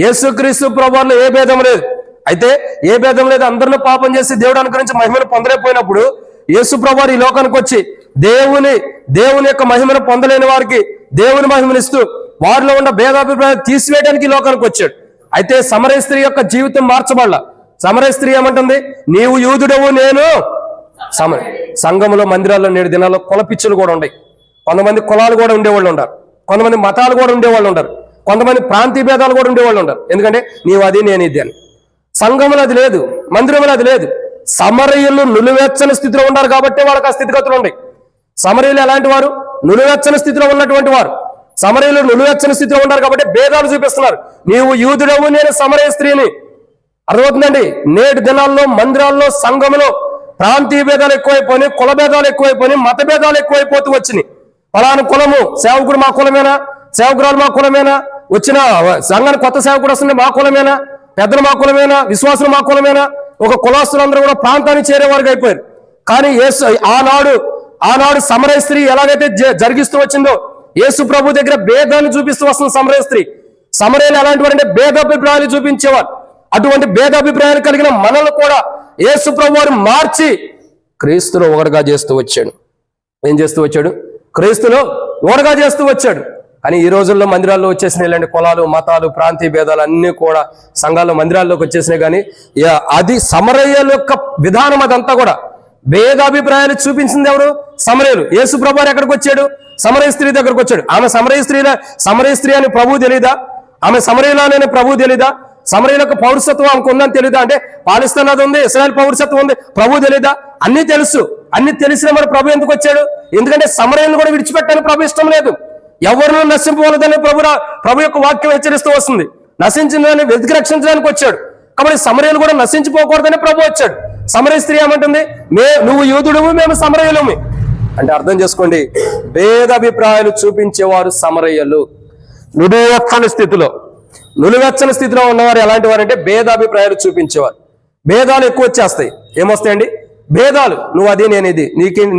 యేసుక్రీస్తు ప్రభువులో ఏ భేదం లేదు. అయితే ఏ భేదం లేదు, అందరిని పాపం చేసి దేవుడు అనుగ్రహించి మహిమను పొందలేకపోయినప్పుడు యేసు ప్రభువు ఈ లోకానికి వచ్చి దేవుని యొక్క మహిమను పొందలేని వారికి దేవుని మహిమనిస్తూ వారిలో ఉన్న భేదాభిప్రాయం తీసివేయడానికి ఈ లోకానికి వచ్చాడు. అయితే సమరయ స్త్రీ యొక్క జీవితం మార్చబడాల. సమరయ స్త్రీ ఏమంటుంది? నీవు యూదుడవు, నేను సంఘంలో మందిరాల్లో నేడు దినాల్లో కుల పిచ్చులు కూడా ఉన్నాయి. కొంతమంది కులాలు కూడా ఉండేవాళ్ళు ఉంటారు, కొంతమంది మతాలు కూడా ఉండేవాళ్ళు ఉంటారు, కొంతమంది ప్రాంతీయ భేదాలు కూడా ఉండేవాళ్ళు ఉంటారు. ఎందుకంటే నీవు అది, నేను ఇది అని. సంఘంలో అది లేదు, మందిరంలో అది లేదు. సమరయులు నులువెచ్చని స్థితిలో ఉన్నారు కాబట్టి వాళ్ళకి ఆ స్థితిగతులు ఉన్నాయి. సమరయులు ఎలాంటి వారు? నులువెచ్చని స్థితిలో ఉన్నటువంటి వారు. సమరయులు నులువెచ్చని స్థితిలో ఉన్నారు కాబట్టి భేదాలు చూపిస్తున్నారు. నీవు యూదుడవు, నేను సమరయ స్త్రీని. అర్థమవుతుందండి? నేటి దినాల్లో మందిరాల్లో సంఘంలో ప్రాంతీయ భేదాలు ఎక్కువైపోయినాయి, కుల భేదాలు ఎక్కువైపోయినాయి, మత భేదాలు ఎక్కువైపోతూ వచ్చినాయి. ఫలానా కులము సేవకుడు మా కులమేనా, సేవకురాలు మా కులమేనా, వచ్చిన సంఘానికి కొత్త సేవకుడు వస్తుంది మా కులమేనా, పెద్దలు మా కులమేనా, విశ్వాసులు మా కులమేనా, ఒక కులాస్తులందరూ కూడా ప్రాంతాన్ని చేరేవారుగా అయిపోయారు. కానీ ఆనాడు సమరయ స్త్రీ ఎలాగైతే జరిగిస్తూ వచ్చిందో, యేసు ప్రభు దగ్గర భేదాన్ని చూపిస్తూ వస్తుంది సమరయ స్త్రీ. సమరయులు ఎలాంటి వారంటే భేదాభిప్రాయాలు చూపించేవారు. అటువంటి భేదాభిప్రాయాలు కలిగిన మనల్ని కూడా యేసు ప్రభు వారు మార్చి క్రీస్తులో ఒకటిగా చేస్తూ వచ్చాడు. ఏం చేస్తూ వచ్చాడు? క్రీస్తులో ఒకటిగా చేస్తూ వచ్చాడు. కానీ ఈ రోజుల్లో మందిరాల్లో వచ్చేసినాయి ఇలాంటి కులాలు, మతాలు, ప్రాంతీయ భేదాలు అన్నీ కూడా సంఘాల్లో మందిరాల్లోకి వచ్చేసినాయి. కానీ అది సమరయుల యొక్క విధానం. అదంతా కూడా భేదాభిప్రాయాలు చూపించింది ఎవరు? సమరయులు. యేసు ప్రభు వారు ఎక్కడికి వచ్చాడు? సమరయ స్త్రీ దగ్గరకు వచ్చాడు. ఆమె సమరయ స్త్రీ అని ప్రభువు తెలీదా? ఆమె సమరయులనే ప్రభువు తెలీదా? సమరయుల యొక్క పౌరసత్వం ఆమెకు ఉందని తెలీదా? అంటే పాలిస్తాన్ అది ఉంది, ఇశ్రాయేల్ పౌరసత్వం ఉంది, ప్రభువు తెలీదా? అన్ని తెలుసు. అన్ని తెలిసిన మరి ప్రభు ఎందుకు వచ్చాడు? ఎందుకంటే సమరయులను కూడా విడిచిపెట్టాలని ప్రభు ఇష్టం లేదు. ఎవరినూ నశింపవలదని ప్రభు యొక్క వాక్యం హెచ్చరిస్తూ వస్తుంది. నశించిన దాన్ని వెతికి రక్షించడానికి వచ్చాడు. కాబట్టి సమరయులు కూడా నశించిపోకూడదని ప్రభు వచ్చాడు. సమరయ స్త్రీ ఏమంటుంది? నువ్వు యూదుడువు, మేము సమరయులము. అంటే అర్థం చేసుకోండి, భేదాభిప్రాయాలు చూపించేవారు సమరయులు. నులివెచ్చని స్థితిలో ఉన్నవారు ఎలాంటి వారంటే భేదాభిప్రాయాలు చూపించేవారు. భేదాలు ఎక్కువ వచ్చేస్తాయి. ఏమొస్తాయండి? భేదాలు. నువ్వు అది, నేను ఇది,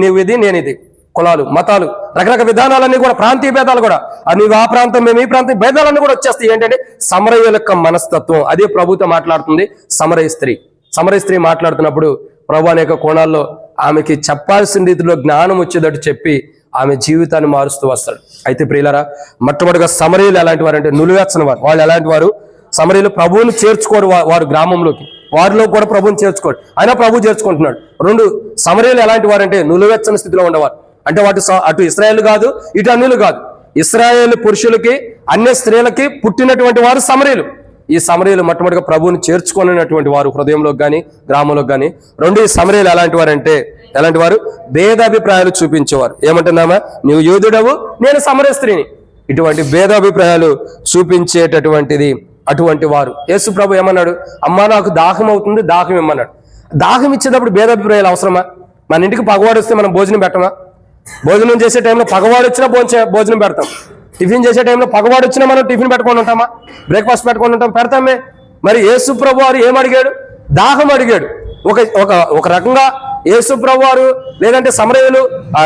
నీవు ఇది, నేను ఇది. కులాలు, మతాలు, రకరకాల విధానాలన్నీ కూడా, ప్రాంతీయ భేదాలు కూడా, నువ్వు ఆ ప్రాంతం, మేము ఈ ప్రాంతం, భేదాలన్నీ కూడా వచ్చేస్తాయి. ఏంటంటే సమరయుల యొక్క మనస్తత్వం. అదే ప్రభుతో మాట్లాడుతుంది సమరయ స్త్రీ మాట్లాడుతున్నప్పుడు ప్రభు అనేక కోణాల్లో ఆమెకి చెప్పాల్సిన రీతిలో జ్ఞానం వచ్చేటట్టు చెప్పి ఆమె జీవితాన్ని మారుస్తూ వస్తాడు. అయితే ప్రియులారా, మొట్టమొదటిగా సమరయులు ఎలాంటి వారు అంటే నులివెచ్చని వారు. వాళ్ళు ఎలాంటి వారు? సమరయులు ప్రభువుని చేర్చుకోరు. వారు గ్రామంలోకి, వారిలో కూడా ప్రభువుని చేర్చుకోడు. అయినా ప్రభు చేర్చుకుంటున్నాడు. రెండు, సమరయులు ఎలాంటి వారు అంటే నులివెచ్చని స్థితిలో ఉండేవారు. అంటే అటు ఇశ్రాయేలు కాదు, ఇటు అన్యులు కాదు. ఇశ్రాయేలు పురుషులకి, అన్య స్త్రీలకి పుట్టినటువంటి వారు సమరయులు. ఈ సమరయులు మొట్టమొదటిగా ప్రభువుని చేర్చుకున్నటువంటి వారు, హృదయంలోకి కానీ గ్రామంలోకి కానీ. రెండు, ఈ సమరయులు ఎలాంటి వారు అంటే ఎలాంటి వారు? భేదాభిప్రాయాలు చూపించేవారు. ఏమంటున్నామా? నీవు యూదుడవు, నేను సమరయ స్త్రీని. ఇటువంటి భేదాభిప్రాయాలు చూపించేటటువంటిది అటువంటి వారు. యేసు ప్రభు ఏమన్నాడు? అమ్మా నాకు దాహం అవుతుంది, దాహం ఇమ్మన్నాడు. దాహం ఇచ్చేటప్పుడు భేదాభిప్రాయాలు అవసరమా? మన ఇంటికి పగవాడు వస్తే మనం భోజనం పెట్టమా? భోజనం చేసే టైంలో పగవాడు వచ్చినా భోజనం పెడతాం. టిఫిన్ చేసే టైంలో పగవాడు వచ్చినా మనం టిఫిన్ పెట్టుకొని ఉంటామా? బ్రేక్ఫాస్ట్ పెట్టుకొని ఉంటాం? పెడతామే. మరి యేసు ప్రభు వారు ఏమడిగాడు? దాహం అడిగాడు. ఒక రకంగా యేసు ప్రభు వారు, లేదంటే సమరయులు,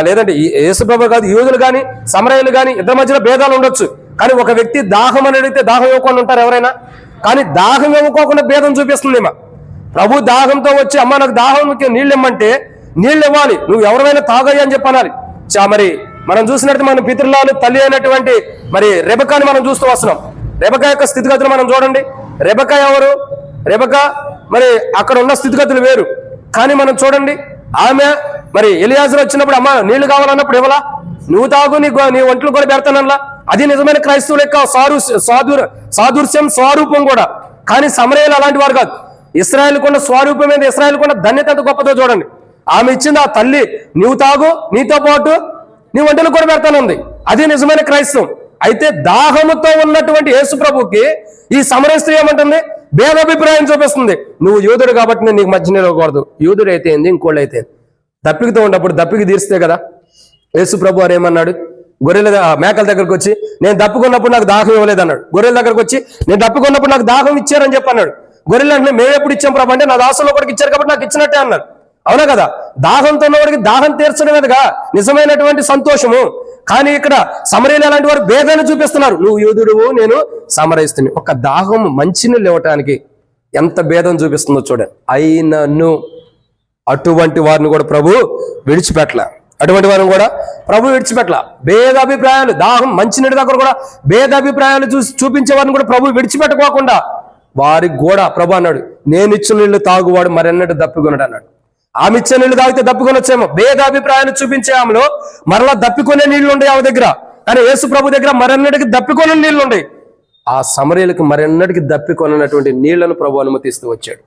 లేదంటే యేసు ప్రభు కాదు, యూదులు కానీ సమరయులు కానీ ఇద్దరి మధ్యలో భేదాలు ఉండొచ్చు. కానీ ఒక వ్యక్తి దాహం అని అడిగితే దాహం ఇవ్వకుండా ఉంటారు ఎవరైనా? కానీ దాహం ఇవ్వకోకుండా భేదం చూపిస్తుంది. ప్రభు దాహంతో వచ్చి అమ్మ నాకు దాహం నీళ్ళు ఇమ్మంటే నీళ్ళు ఇవ్వాలి, నువ్వు ఎవరైనా తాగయ్యా అని చెప్పనాలి. మరి మనం చూసినట్టు మన పితృలాలు తల్లి అయినటువంటి మరి రెబెకాని మనం చూస్తూ వస్తున్నాం. రెబెకా యొక్క స్థితిగతులు మనం చూడండి. రెబెకా ఎవరు? రెబెకా మరి అక్కడ ఉన్న స్థితిగతులు వేరు. కానీ మనం చూడండి, ఆమె మరి ఎలియాజరు వచ్చినప్పుడు అమ్మ నీళ్లు కావాలన్నప్పుడు ఇవ్వలా, నువ్వు తాగు, నీ ఒంట్లో కూడా పెడతానల్లా. అది నిజమైన క్రైస్తవుల యొక్క సాదృశ్యం, స్వరూపం కూడా. కానీ సమరయులు అలాంటి వారు కాదు. ఇశ్రాయేలు కొన్న స్వరూపం మీద, ఇశ్రాయేలు కొన్న ధన్యత ఎంత గొప్పదో చూడండి. ఆమె ఇచ్చింది ఆ తల్లి, నీవు తాగు, నీతో పాటు నీ ఒంటలు కూడా పెడతానుంది. అది నిజమైన క్రైస్తవం. అయితే దాహముతో ఉన్నటువంటి యేసు ప్రభుకి ఈ సమరయ స్త్రీ ఏమంటుంది? భేదాభిప్రాయం చూపిస్తుంది. నువ్వు యూదుడు కాబట్టి నేను నీకు మధ్య నిలవకూడదు. యూదుడు అయితే ఏంది, ఇంకోళ్ళు అయితే దప్పికతో ఉన్నప్పుడు దప్పికి తీరిస్తే కదా. యేసు ప్రభు వారు ఏమన్నాడు? మేకల దగ్గరకు వచ్చి నేను దప్పుకున్నప్పుడు నాకు దాహం ఇవ్వలేదు అన్నాడు. గొర్రెల దగ్గరకు వచ్చి నేను దప్పుకున్నప్పుడు నాకు దాహం ఇచ్చారని చెప్పి అన్నాడు. గొర్రెలు అంటే మేము ఎప్పుడు ఇచ్చాం ప్రభు అంటే నా దాసులో కూడా ఇచ్చారు కాబట్టి నాకు ఇచ్చినట్టే అన్నాడు. అవునా కదా? దాహంతో ఉన్నవాడికి దాహం తీర్చడమేగా నిజమైనటువంటి సంతోషము. కానీ ఇక్కడ సమరయులు అలాంటి వారు భేదాన్ని చూపిస్తున్నారు. నువ్వు యూదుడువు, నేను సమరయిస్తుని. ఒక దాహం మంచినీళ్ళు ఇవ్వటానికి ఎంత భేదం చూపిస్తుందో చూడండి. అయినను అటువంటి వారిని కూడా ప్రభు విడిచిపెట్టలే. భేదాభిప్రాయాలు, దాహం మంచినీటి దగ్గర కూడా భేదాభిప్రాయాలు చూపించే వారిని కూడా ప్రభు విడిచిపెట్టుకోకుండా వారికి కూడా ప్రభు అన్నాడు, నేను ఇచ్చిన నీళ్లు తాగువాడు మరెన్నడూ దప్పికొనడు అన్నాడు. ఆమె ఇచ్చే నీళ్లు తాగితే దప్పికొనొచ్చేమో. భేదాభిప్రాయాన్ని చూపించే ఆమెలో మరలా దప్పికొనే నీళ్లు ఉండే ఆమె దగ్గర. కానీ యేసు ప్రభు దగ్గర మరెన్నటికి దప్పికొనే నీళ్లు ఉండే. ఆ సమరయులకు మరెన్నటికి దప్పికొనటువంటి నీళ్లను ప్రభు అనుమతిస్తూ వచ్చాడు.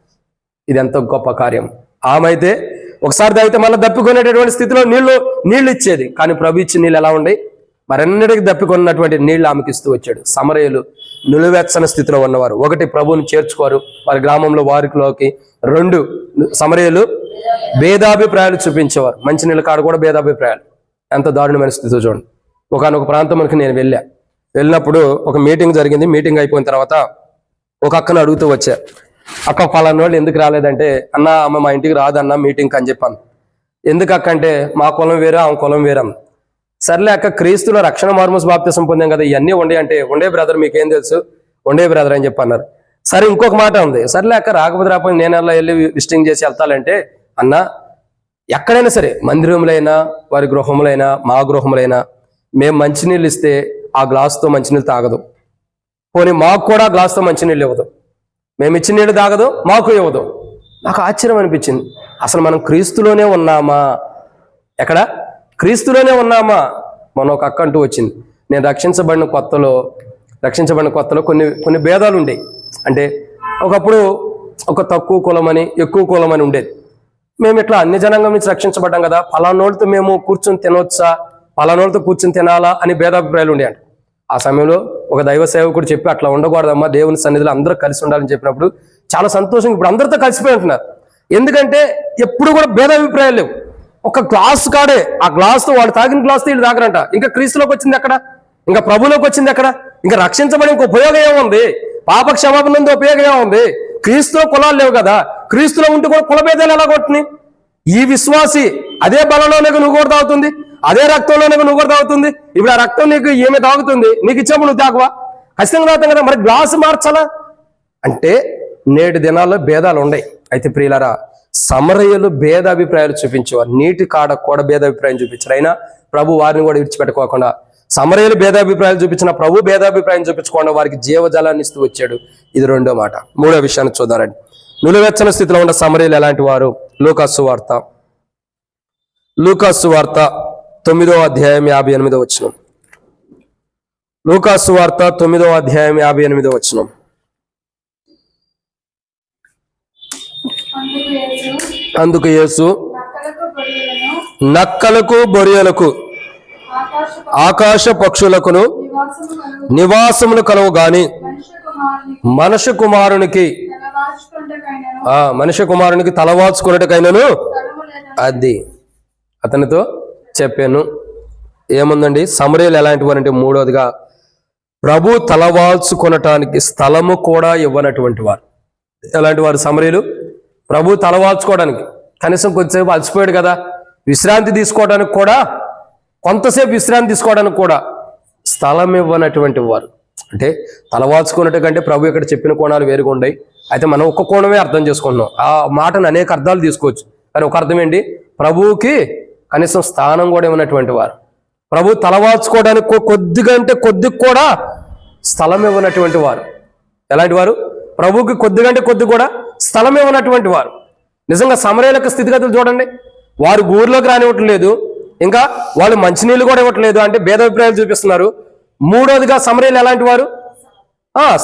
ఇది ఎంతో గొప్ప కార్యం. ఆమె అయితే ఒకసారి తాగితే మళ్ళీ దప్పికొనేటటువంటి స్థితిలో నీళ్లు ఇచ్చేది. కానీ ప్రభు ఇచ్చిన నీళ్ళు ఎలా ఉండే? మరెన్నటికి దప్పికొన్నటువంటి నీళ్లు ఆమెకి ఇస్తూ వచ్చాడు. సమరయులు నులివెచ్చని స్థితిలో ఉన్నవారు. ఒకటి, ప్రభువుని చేర్చుకోరు వారి గ్రామంలో వారిలోకి. రెండు, సమరయులు భేదాభిప్రాయాలు చూపించేవారు. మంచినీళ్ళ కాడ కూడా భేదాభిప్రాయాలు. ఎంత దారుణమైన స్థితిలో చూడండి. ఒకనొక ప్రాంతంలోకి నేను వెళ్ళినప్పుడు ఒక మీటింగ్ జరిగింది. మీటింగ్ అయిపోయిన తర్వాత ఒక అక్కను అడుగుతూ వచ్చా, అక్క పలానా వాళ్ళు ఎందుకు రాలేదంటే, అమ్మ మా ఇంటికి రాదన్న మీటింగ్ అని చెప్పాను. ఎందుకు అక్క అంటే మా కులం వేరే ఆమె కులం వేరే. సర్లే అక్క, క్రీస్తులో రక్షణ మార్మోస్ బాప్తిసం పొందాం కదా, ఇవన్నీ ఉండే అంటే, ఉండే బ్రదర్ మీకేం తెలుసు, ఉండే బ్రదర్ అని చెప్పి అన్నారు. సరే ఇంకొక మాట ఉంది, సర్లే అక్క రాకపోతే రాకపోతే నేను అలా వెళ్ళి విజిటింగ్ చేసి వెళ్తానంటే, అన్న ఎక్కడైనా సరే మందిరములైనా వారి గృహములైనా మా గృహములైనా మేము మంచినీళ్ళు ఇస్తే ఆ గ్లాసుతో మంచినీళ్ళు తాగదు, పోనీ మాకు కూడా గ్లాసుతో మంచినీళ్ళు ఇవ్వదు, మేము ఇచ్చిన నీళ్ళు తాగదు, మాకు ఇవ్వదు. నాకు ఆశ్చర్యం అనిపించింది, అసలు మనం క్రీస్తులోనే ఉన్నామా? ఎక్కడ? క్రీస్తులోనే ఉన్నామా? మన ఒక అక్క అంటూ వచ్చింది, నేను రక్షించబడిన కొత్తలో కొన్ని భేదాలు ఉండేవి. అంటే ఒకప్పుడు ఒక తక్కువ కులమని ఎక్కువ కులమని ఉండేది. మేము ఇట్లా అన్ని జనాంగం నుంచి రక్షించబడ్డాం కదా, పలానోళ్ళతో మేము కూర్చొని తినొచ్చా, పలానోళ్ళతో కూర్చొని తినాలా అని భేదాభిప్రాయాలు ఉండేయంట. ఆ సమయంలో ఒక దైవ సేవకుడు చెప్పి అట్లా ఉండకూడదమ్మా, దేవుని సన్నిధిలో అందరూ కలిసి ఉండాలని చెప్పినప్పుడు చాలా సంతోషంగా ఇప్పుడు అందరితో కలిసిపోయి ఉంటున్నారు. ఎందుకంటే ఎప్పుడు కూడా భేదాభిప్రాయాలు లేవు. ఒక గ్లాస్ కాడే, ఆ గ్లాస్తో వాళ్ళు తాగిన గ్లాస్తో వీళ్ళు తాగరంట. ఇంకా క్రీస్తులోకి వచ్చింది ఎక్కడ? ఇంకా ప్రభులోకి వచ్చింది ఎక్కడ? ఇంకా రక్షించబడి ఇంకో ఉపయోగం ఏముంది? పాప క్షమాపణ ఉంది, ఉపయోగం ఏముంది? క్రీస్తులో కులాలు లేవు కదా, క్రీస్తులో ఉంటూ కూడా కుల భేదాలు ఎలా కొట్టినాయి? ఈ విశ్వాసి అదే బలంలోనే నువ్వు కూడా తాగుతుంది, అదే రక్తంలోనే నువ్వు కూడా తాగుతుంది. ఇప్పుడు ఆ రక్తం నీకు ఏమి తాగుతుంది, నీకు ఇచ్చాము నువ్వు తాగువా? ఖచ్చితంగా తాగుతాం కదా, మరి గ్లాసు మార్చాలా అంటే నేటి దినాల్లో భేదాలు ఉన్నాయి. అయితే ప్రియులారా, సమరయులు భేదాభిప్రాయాలు చూపించేవారు, నీటి కాడ కూడా భేదాభిప్రాయం చూపించారు. అయినా ప్రభు వారిని కూడా విడిచిపెట్టుకోకుండా, సమరయులు భేదాభిప్రాయాలు చూపించిన ప్రభు భేదాభిప్రాయం చూపించకుండా వారికి జీవజలాన్ని ఇస్తూ వచ్చాడు. ఇది రెండో మాట. మూడో విషయాన్ని చూద్దారండి. నిలువెచ్చని స్థితిలో ఉన్న సమరయులు ఎలాంటి వారు? లూకాసు వార్త 9వ అధ్యాయం 58వ వచనం. లూకాసు వార్త 9వ అధ్యాయం 58వ వచనం. అందుకు యేసు నక్కలకు బొరియలకు ఆకాశ పక్షులకును నివాసములు కలవు గాని మనుష్య కుమారునికి తలవాల్చుకున్నట్టుకైనను అది అతనితో చెప్పాను. ఏముందండి? సమరయులు ఎలాంటి వారంటే, మూడోదిగా ప్రభు తలవాల్చుకొనటానికి స్థలము కూడా ఇవ్వనటువంటి వారు. ఎలాంటి వారు సమరయులు? ప్రభు తలవాల్చుకోవడానికి కనీసం కొంతసేపు అలసిపోయాడు కదా, విశ్రాంతి తీసుకోవడానికి కూడా, కొంతసేపు విశ్రాంతి తీసుకోవడానికి కూడా స్థలం ఇవ్వనటువంటి వారు. అంటే తలవాల్చుకున్నట్టు కంటే ప్రభు ఇక్కడ చెప్పిన కోణాలు వేరుగా ఉన్నాయి. అయితే మనం ఒక్క కోణమే అర్థం చేసుకుంటున్నాం. ఆ మాటను అనేక అర్థాలు తీసుకోవచ్చు. కానీ ఒక అర్థం ఏంటి? ప్రభువుకి కనీసం స్థానం కూడా ఇవ్వనటువంటి వారు. ప్రభు తలవాల్చుకోవడానికి కొద్దిగా కూడా స్థలం ఇవ్వనటువంటి వారు. ఎలాంటి వారు? ప్రభువుకి కొద్ది కూడా స్థలం ఇవ్వనటువంటి వారు. నిజంగా సమరయుల స్థితిగతులు చూడండి. వారు ఊర్లోకి రానివ్వట్లేదు, ఇంకా వాళ్ళు మంచినీళ్ళు కూడా ఇవ్వట్లేదు, అంటే భేదాభిప్రాయాలు చూపిస్తున్నారు. మూడోదిగా సమరయులు ఎలాంటి వారు?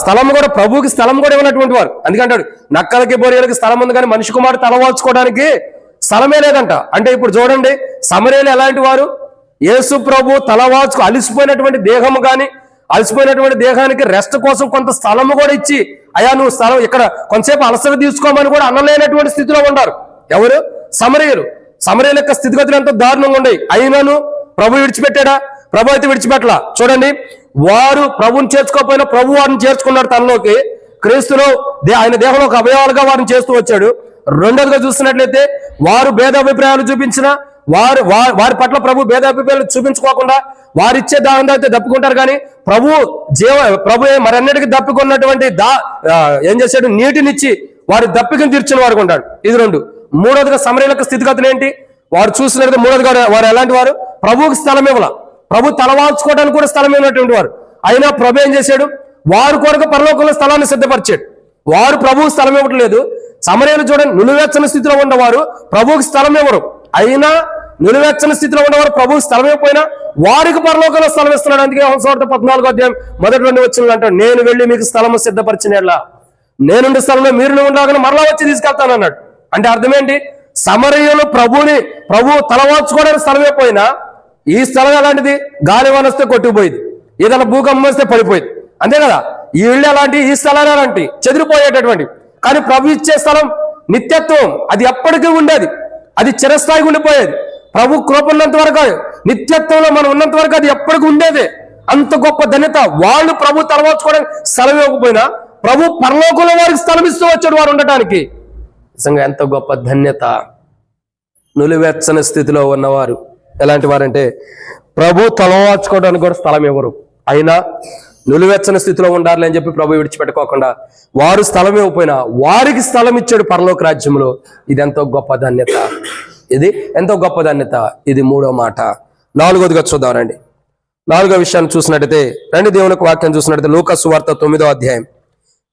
స్థలం కూడా, ప్రభువుకి స్థలం కూడా ఇవ్వనటువంటి వారు. అందుకంటాడు నక్కలకి బొరియలకి స్థలం ఉంది కానీ మనిషి కుమారుడు తలవాల్చుకోవడానికి స్థలమే లేదంట. అంటే ఇప్పుడు చూడండి, సమరయులు ఎలాంటి వారు? యేసు ప్రభు తలవాల్చుకు అలసిపోయినటువంటి దేహము కానీ, అలసిపోయినటువంటి దేహానికి రెస్ట్ కోసం కొంత స్థలము కూడా ఇచ్చి, అయా నువ్వు స్థలం ఇక్కడ కొంతసేపు అలసట తీసుకోమని కూడా అనలేనటువంటి స్థితిలో ఉన్నారు. ఎవరు? సమరయులు. సమరయుల యొక్క స్థితిగతులు ఎంతో దారుణంగా ఉన్నాయి. అయినను ప్రభు విడిచిపెట్టాడా? ప్రభు అయితే విడిచిపెట్టలా. చూడండి, వారు ప్రభుని చేర్చుకోకపోయినా ప్రభు వారిని చేర్చుకున్నాడు తనలోకి. క్రీస్తులో ఆయన దేహంలో ఒక అవయవాలుగా వారిని చేస్తూ వచ్చాడు. రెండోదిగా చూస్తున్నట్లయితే వారు భేదాభిప్రాయాలు చూపించిన వారి పట్ల ప్రభు భేదాభిప్రాయాలు చూపించుకోకుండా వారిచ్చే దాని అయితే దప్పుకుంటారు. కానీ ప్రభు మరన్నిటికీ దప్పుకున్నటువంటి ఏం చేశాడు? నీటినిచ్చి వారి దప్పికను తీర్చిన వారు ఉంటాడు. ఇది రెండు. మూడోదిగా సమరయుల స్థితిగతులు ఏంటి? వారు చూసినట్టు మూడోదిగా వారు ఎలాంటి వారు? ప్రభువుకి స్థలం ఇవ్వాల, ప్రభు తలవాల్చుకోవడానికి కూడా స్థలం ఇవ్వనటువంటి వారు. అయినా ప్రభు ఏం చేశాడు? వారు కొరకు పరలోకంలో స్థలాన్ని సిద్ధపరిచాడు. వారు ప్రభువుకి స్థలం ఇవ్వట్లేదు. సమరయులు చూడండి, నిలువెచ్చని స్థితిలో ఉన్నవారు ప్రభువుకి స్థలం ఇవ్వరు. అయినా నిలువెచ్చని స్థితిలో ఉన్నవారు ప్రభువుకి స్థలం ఇవ్వకపోయినా వారికి పరలోకంలో స్థలం ఇస్తున్నాడు. అందుకే యోహాను 14వ అధ్యాయం 1 వచనంలో అంటాడు, నేను వెళ్ళి మీకు స్థలము సిద్ధపరిచినట్లా నేనుండే స్థలంలో మీరు ఉండగానే మరలా వచ్చి తీసుకెళ్తాను అన్నాడు. అంటే అర్థం ఏంటి? సమరయులు ప్రభు తలవాల్చుకోవడానికి స్థలమే పోయినా, ఈ స్థలం ఎలాంటిది? గాలి వస్తే కొట్టుకుపోయింది, ఏదైనా భూకంపం వస్తే పడిపోయింది, అంతే కదా. ఈ ఇళ్ళు ఎలాంటి, ఈ స్థలాలు ఎలాంటి? చెదిరిపోయేటటువంటి. కానీ ప్రభు ఇచ్చే స్థలం నిత్యత్వం, అది ఎప్పటికీ ఉండేది, అది చిరస్థాయిగా ఉండిపోయేది. ప్రభు కృప ఉన్నంత వరకు, నిత్యత్వంలో మనం ఉన్నంత వరకు అది ఎప్పటికీ ఉండేదే. అంత గొప్ప ధన్యత. వాళ్ళు ప్రభు తలవాల్చుకోవడానికి స్థలం ఇవ్వకపోయినా ప్రభు పరలోకంలో వారికి స్థలం ఇస్తూ వచ్చాడు వారు ఉండటానికి. నిజంగా ఎంత గొప్ప ధన్యత. నులివెచ్చని స్థితిలో ఉన్నవారు ఎలాంటి వారంటే ప్రభు తలవార్చుకోవడానికి కూడా స్థలం ఇవ్వరు, అయినా నులివెచ్చని స్థితిలో ఉండాలి అని చెప్పి ప్రభు విడిచిపెట్టుకోకుండా వారు స్థలం ఇవ్వకపోయినా వారికి స్థలం ఇచ్చాడు పరలోక రాజ్యంలో. ఇది ఎంతో గొప్ప ధన్యత, ఇది ఎంతో గొప్ప ధన్యత. ఇది మూడో మాట. నాలుగోదిగా చూద్దాం రండి. నాలుగో విషయాన్ని చూసినట్టయితే రండి, దేవునికి వాక్యం చూసినట్టయితే లూకా సువార్త 9వ అధ్యాయం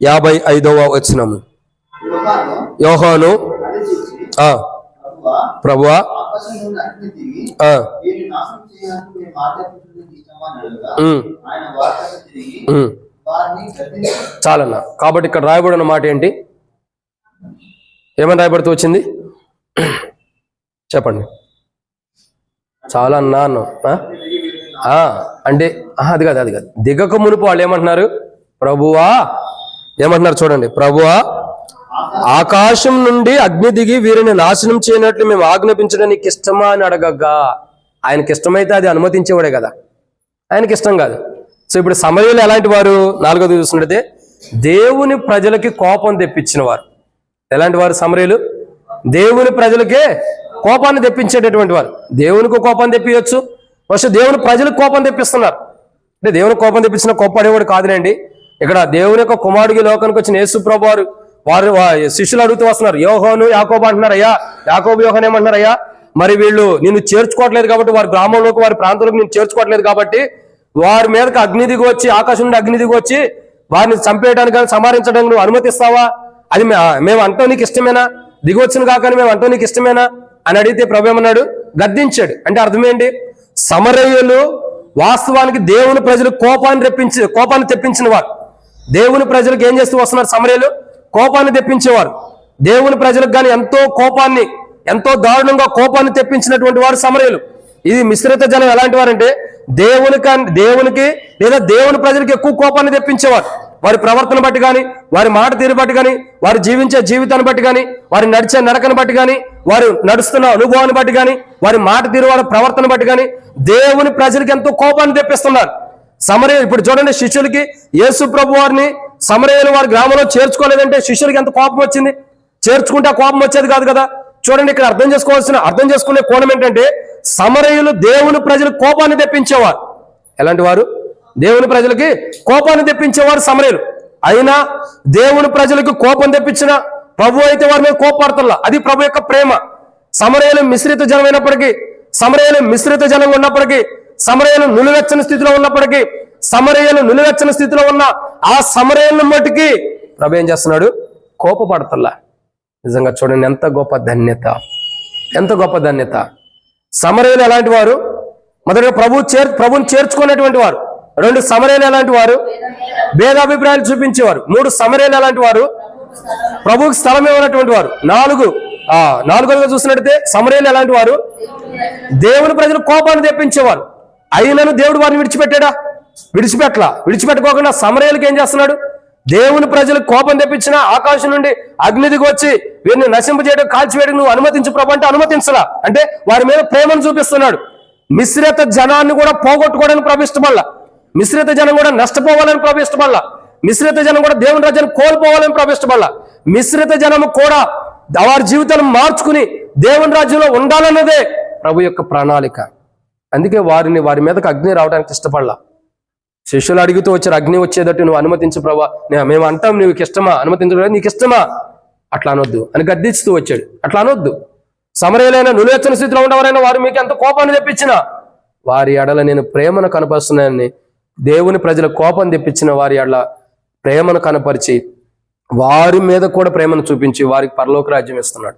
55వ వచనము. యోహాను ప్రభువా చాలన్నా. కాబట్టి ఇక్కడ రాయబడిన మాట ఏంటి? ఏమని రాయబడుతూ వచ్చింది చెప్పండి. చాలా అన్నా అన్నాం అంటే అది కాదు. దిగక మునుపు వాళ్ళు ఏమంటున్నారు? ప్రభువా ఏమంటున్నారు చూడండి. ప్రభువా ఆకాశం నుండి అగ్ని దిగి వీరిని నాశనం చేయనట్లు మేము ఆజ్ఞాపించడం నీకు ఇష్టమా అని అడగగా, ఆయనకి ఇష్టమైతే అది అనుమతించేవాడే కదా, ఆయనకి ఇష్టం కాదు. సో ఇప్పుడు సమరయులు ఎలాంటి వారు? నాలుగోది చూసినట్టయితే దేవుని ప్రజలకి కోపం తెప్పించిన వారు. ఎలాంటి వారు సమరయులు? దేవుని ప్రజలకే కోపాన్ని తెప్పించేటటువంటి వారు. దేవునికి కోపం తెప్పించవచ్చు, ఫస్ట్ దేవుని ప్రజలకు కోపం తెప్పిస్తున్నారు. అంటే దేవునికి కోపం తెప్పించిన కోపడేవాడు కాదులేండి. ఇక్కడ దేవుని యొక్క కుమారుడికి లోకానికి వచ్చిన యేసు ప్రభు వారు శిష్యులు అడుగుతూ వస్తున్నారు. యోహాను యాకోబు అంటున్నారు, అయ్యా యాకోబు యోహాను ఏమంటున్నారు? అయ్యా మరి వీళ్ళు నిన్ను చేర్చుకోవట్లేదు కాబట్టి, వారి గ్రామంలోకి వారి ప్రాంతంలోకి నేను చేర్చుకోవట్లేదు కాబట్టి వారి మీదకి అగ్ని దిగి వచ్చి, ఆకాశం నుండి అగ్ని దిగి వచ్చి వారిని చంపేయడానికి కానీ సంహరించడానికి నువ్వు అనుమతిస్తావా? అది మేము అంటాం నీకు ఇష్టమేనా? దిగి వచ్చిన కాకని మేము అంటాం నీకు ఇష్టమేనా అని అడిగితే ప్రభు ఏమన్నాడు? గద్దించాడు. అంటే అర్థమేంటి? సమరయులు వాస్తవానికి దేవుని ప్రజలకు కోపాన్ని తెప్పించిన వారు. దేవుని ప్రజలకు ఏం చేస్తూ వస్తున్నారు? సమరయులు కోపాన్ని తెప్పించేవారు. దేవుని ప్రజలకు కానీ ఎంతో దారుణంగా కోపాన్ని తెప్పించినటువంటి వారు సమరయులు. ఇది మిశ్రిత జనం ఎలాంటి వారంటే దేవునికి లేదా దేవుని ప్రజలకు ఎక్కువ కోపాన్ని తెప్పించేవారు. వారి ప్రవర్తన బట్టి కానీ, వారి మాట తీరు బట్టి కానీ, వారు జీవించే జీవితాన్ని బట్టి కానీ, వారి నడిచే నడకను బట్టి కానీ, వారు నడుస్తున్న అనుభవాన్ని బట్టి కానీ, వారి మాట తీరు వారి ప్రవర్తన బట్టి కానీ దేవుని ప్రజలకు ఎంతో కోపాన్ని తెప్పిస్తున్నారు సమరయులు. ఇప్పుడు చూడండి, శిష్యులకి యేసు ప్రభు వారిని సమరయులు వారి గ్రామంలో చేర్చుకోలేదంటే శిష్యులకి ఎంత కోపం వచ్చింది? చేర్చుకుంటే ఆ కోపం వచ్చేది కాదు కదా. చూడండి, ఇక్కడ అర్థం చేసుకునే కోణం ఏంటంటే సమరయులు దేవుని ప్రజలకు కోపాన్ని తెప్పించేవారు. ఎలాంటి వారు? దేవుని ప్రజలకి కోపాన్ని తెప్పించేవారు సమరయులు. అయినా దేవుని ప్రజలకు కోపం తెప్పించిన ప్రభు అయితే వారి మీద కోపపడతల్లా. అది ప్రభు యొక్క ప్రేమ. సమరయులు మిశ్రిత జనం అయినప్పటికీ, సమరయులు మిశ్రిత జనం ఉన్నప్పటికీ, సమరయులు నులివెచ్చని స్థితిలో ఉన్నప్పటికీ, సమరయులు నిలువెచ్చని స్థితిలో ఉన్న ఆ సమరయులను మట్టుకి ప్రభు ఏం చేస్తున్నాడు? కోపపడతల్లా. నిజంగా చూడండి, ఎంత గొప్ప ధన్యత, ఎంత గొప్ప ధన్యత. సమరయులు ఎలాంటి వారు? మొదటిగా ప్రభుని చేర్చుకునేటువంటి వారు. 2 సమరయులు ఎలాంటి వారు? భేదాభిప్రాయాలు చూపించేవారు. 3 సమరయులు ఎలాంటి వారు? ప్రభువుకి స్థలం ఇవ్వనటువంటి వారు. 4గా చూసినట్టయితే సమరయులు ఎలాంటి వారు? దేవుని ప్రజలు కోపాన్ని తెప్పించేవారు. అయినను దేవుడు వారిని విడిచిపెట్టాడా? విడిచిపెట్టుకోకుండా సమరయులకు ఏం చేస్తున్నాడు? దేవుని ప్రజలకు కోపం తెప్పించిన ఆకాశం నుండి అగ్ని దిగి వచ్చి వీరిని నశింపజేయడం, కాల్చివేయడం నువ్వు అనుమతించు ప్రభు అంటే అనుమతించలా. అంటే వారి మీద ప్రేమను చూపిస్తున్నాడు. మిశ్రిత జనాన్ని కూడా పోగొట్టుకోవడానికి ప్రభు ఇష్టపడలా. మిశ్రిత జనం కూడా నష్టపోవాలని ప్రభు ఇష్టపడలా. మిశ్రిత జనం కూడా దేవుని రాజ్యాన్ని కోల్పోవాలని ప్రభు ఇష్టపడలా. మిశ్రిత జనము కూడా వారి జీవితాలను మార్చుకుని దేవుని రాజ్యంలో ఉండాలన్నదే ప్రభు యొక్క ప్రణాళిక. అందుకే వారి మీదకి అగ్ని రావడానికి ఇష్టపడలా. శిష్యులు అడుగుతూ వచ్చారు, అగ్ని వచ్చేటట్టు నువ్వు అనుమతించు ప్రభా. మేము అంటాం నీకు ఇష్టమా? అనుమతించడం నీకు ఇష్టమా? అట్లా అనొద్దు అని గద్దిస్తూ వచ్చాడు. అట్లా అనొద్దు. సమరయులైన నులివెచ్చని స్థితిలో ఉండవారైనా వారు మీకు ఎంత కోపాన్ని తెప్పించిన వారి ఎడల నేను ప్రేమను కనపరుస్తున్నానని దేవుని ప్రజల కోపం తెప్పించిన వారి ఎడల ప్రేమను కనపరిచి వారి మీద కూడా ప్రేమను చూపించి వారికి పరలోక రాజ్యం ఇస్తున్నాడు.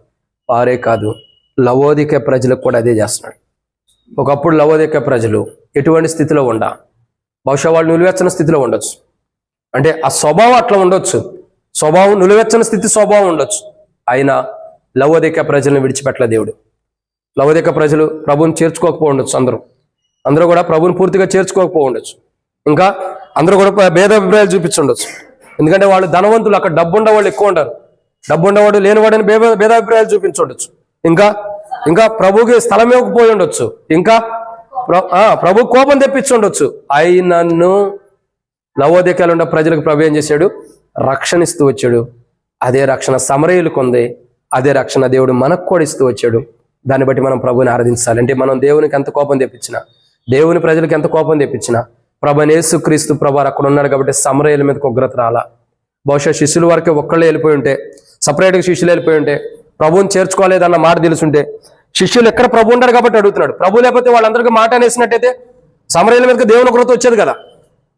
వారే కాదు, లవోదిక ప్రజలకు కూడా అదే చేస్తున్నాడు. ఒకప్పుడు లవోదిక ప్రజలు ఎటువంటి స్థితిలో బహుశా వాళ్ళు నిలువెచ్చని స్థితిలో ఉండొచ్చు. అంటే ఆ స్వభావం అట్లా ఉండొచ్చు, నిలువెచ్చని స్థితి స్వభావం ఉండొచ్చు. అయినా లవోదిక ప్రజలను విడిచిపెట్టలే దేవుడు. లవోదిక ప్రజలు ప్రభువుని చేర్చుకోకపో ఉండొచ్చు. అందరూ కూడా ప్రభువుని పూర్తిగా చేర్చుకోకపో ఉండొచ్చు. ఇంకా అందరూ కూడా భేదాభిప్రాయాలు చూపించుండొచ్చు. ఎందుకంటే వాళ్ళు ధనవంతులు, అక్కడ డబ్బు ఉండేవాళ్ళు ఎక్కువ ఉంటారు. డబ్బు ఉండేవాడు లేనివాడని భేదాభిప్రాయాలు చూపించుండొచ్చు. ఇంకా ప్రభుకి స్థలం ఇవ్వకపోయి ఉండొచ్చు. ఇంకా ప్రభు కోపం తెప్పించుండొచ్చు. అయినను లవోదికలో ఉన్న ప్రజలకు ప్రభు ఏం చేశాడు? రక్షణ ఇస్తూ వచ్చాడు. అదే రక్షణ సమరయులకు ఉంది. అదే రక్షణ దేవుడు మనకు కూడా ఇస్తూ వచ్చాడు. దాన్ని బట్టి మనం ప్రభుని ఆరాధించాలి. అంటే మనం దేవునికి ఎంత కోపం తెప్పించినా, దేవుని ప్రజలకు ఎంత కోపం తెప్పించినా, ప్రభువైన యేసుక్రీస్తు ప్రభువారు అక్కడ ఉన్నాడు కాబట్టి సమరయుల మీదకి ఉగ్రత రాలా. బహుశా శిష్యుల వరకే ఒక్కళ్ళే వెళ్ళిపోయి ఉంటే, సపరేట్గా శిష్యులు వెళ్ళిపోయి ఉంటే, ప్రభువుని చేర్చుకోలేదన్న మాట తెలుసుంటే, శిష్యులు ఎక్కడ ప్రభు ఉంటారు కాబట్టి అడుగుతున్నాడు. ప్రభు లేకపోతే వాళ్ళందరికీ మాట అనేసినట్టయితే సమరయుల మీదకి దేవుని ఉగ్రత వచ్చేది కదా.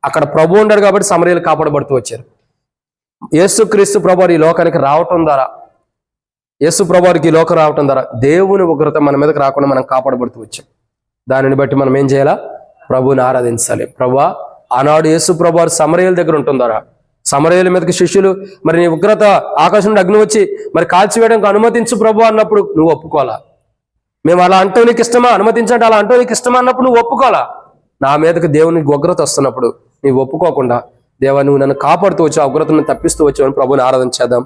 అక్కడ ప్రభు ఉన్నాడు కాబట్టి సమరయులు కాపాడబడుతూ వచ్చారు. యేసుక్రీస్తు ప్రభువారు ఈ లోకానికి రావటం ద్వారా, యేసు ప్రభువారికి ఈ లోకం రావటం ద్వారా దేవుని ఉగ్రత మన మీదకి రాకుండా మనం కాపాడబడుతూ వచ్చాం. దానిని బట్టి మనం ఏం చేయాలా? ప్రభువుని ఆరాధించాలి. ప్రభువా, ఆనాడు యేసు ప్రభువారు సమరయుల దగ్గర ఉంటుందారా, సమరయుల మీదకి శిష్యులు మరి నీ ఉగ్రత ఆకాశం నుండి అగ్ని వచ్చి మరి కాల్చివేయడానికి అనుమతించు ప్రభు అన్నప్పుడు నువ్వు ఒప్పుకోవాలా? మేము అలా అంటూ నీకు ఇష్టమా, అనుమతించండి అలా అంటూ నీకు ఇష్టమా అన్నప్పుడు నువ్వు ఒప్పుకోవాలా? నా మీదకి దేవునికి ఉగ్రత వస్తున్నప్పుడు నీవు ఒప్పుకోకుండా, దేవా నువ్వు నన్ను కాపాడుతూ వచ్చావు, ఆ ఉగ్రతను తప్పిస్తూ వచ్చావు, ప్రభుని ఆరాధన చేద్దాం.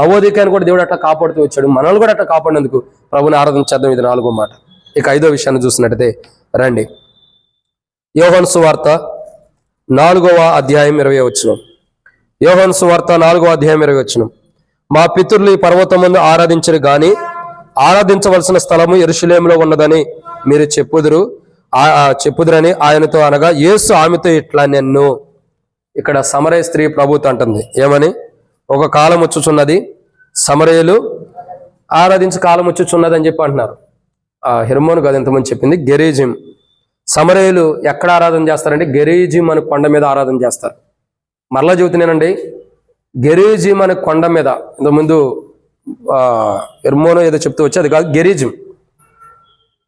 లవోదికాయని కూడా దేవుడు అట్లా కాపాడుతూ వచ్చాడు, మనల్ని కూడా అట్లా కాపాడినందుకు ప్రభుని ఆరాధన చేద్దాం. ఇది 4వ మాట. ఇక 5వ విషయాన్ని చూసినట్టయితే రండి, యోహాను సువార్త 4వ అధ్యాయం 20వ వచనం. యోహాను సువార్త 4వ అధ్యాయం 20వ వచనం. మా పితరులు ఈ పర్వతం ముందు ఆరాధించరు గాని ఆరాధించవలసిన స్థలము యెరూషలేములో ఉన్నదని మీరు చెప్పుదురని ఆయనతో అనగా, యేసు ఆమెతో ఇట్లా నిన్ను. ఇక్కడ సమరయ స్త్రీ ప్రభుతో అంటుంది ఏమని? ఒక కాలం వచ్చుచున్నది, సమరయులు ఆరాధించే కాలం వచ్చుచున్నది అని చెప్పి అంటున్నారు. హెర్మోను కాదు ఎంతమంది చెప్పింది, గెరీజిం. సమరయులు ఎక్కడ ఆరాధన చేస్తారంటే గెరీజిం అనే కొండ మీద ఆరాధన చేస్తారు. మరలా చెబుతున్నానండి, గెరీజిం అనే కొండ మీద, ఇంతకుముందు హెర్మోను ఏదో చెప్తూ వచ్చి అది కాదు, గెరీజిం.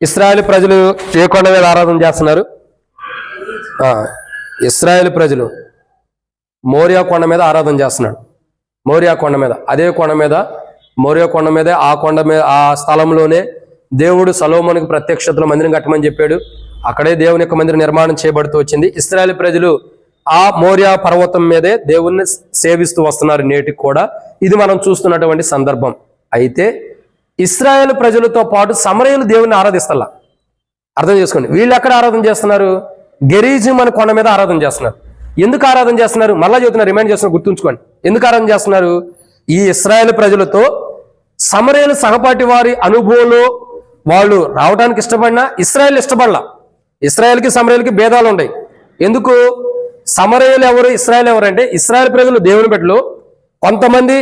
ఇశ్రాయేలు ప్రజలు ఏ కొండ మీద ఆరాధన చేస్తున్నారు? ఇశ్రాయేలు ప్రజలు మోరియా కొండ మీద ఆరాధన చేస్తున్నాడు. మోరియా కొండ మీద, అదే కొండ మీద, మోరియా కొండ మీదే, ఆ కొండ మీద, ఆ స్థలంలోనే దేవుడు సొలొమోనుకి ప్రత్యక్షతలో మందిరం కట్టమని చెప్పాడు. అక్కడే దేవుని యొక్క మందిరం నిర్మాణం చేయబడుతూ వచ్చింది. ఇశ్రాయేలు ప్రజలు ఆ మోరియా పర్వతం మీదే దేవుణ్ణి సేవిస్తూ వస్తున్నారు నేటికి కూడా. ఇది మనం చూస్తున్నటువంటి సందర్భం. అయితే ఇశ్రాయేలు ప్రజలతో పాటు సమరయులు దేవుణ్ణి ఆరాధిస్తలా. అర్థం చేసుకోండి, వీళ్ళు ఎక్కడ ఆరాధన చేస్తున్నారు? గెరీజిం అనే కొండ మీద ఆరాధన చేస్తున్నారు. ఎందుకు ఆరాధన చేస్తున్నారు? మళ్ళా చెబుతున్నారు, రిమైండ్ చేస్తున్నారు, గుర్తుంచుకోండి. ఎందుకు ఆరాధన చేస్తున్నారు? ఈ ఇశ్రాయేలు ప్రజలతో సమరయులు సహపాటి వారి అనుభవంలో వాళ్ళు రావడానికి ఇష్టపడినా ఇశ్రాయేల్ ఇష్టపడలా. ఇశ్రాయేల్కి సమరయులకి భేదాలు ఉన్నాయి. ఎందుకు? సమరయులు ఎవరు, ఇశ్రాయేల్ ఎవరు అంటే, ఇశ్రాయేల్ ప్రజలు దేవుని బిడ్డలు. కొంతమంది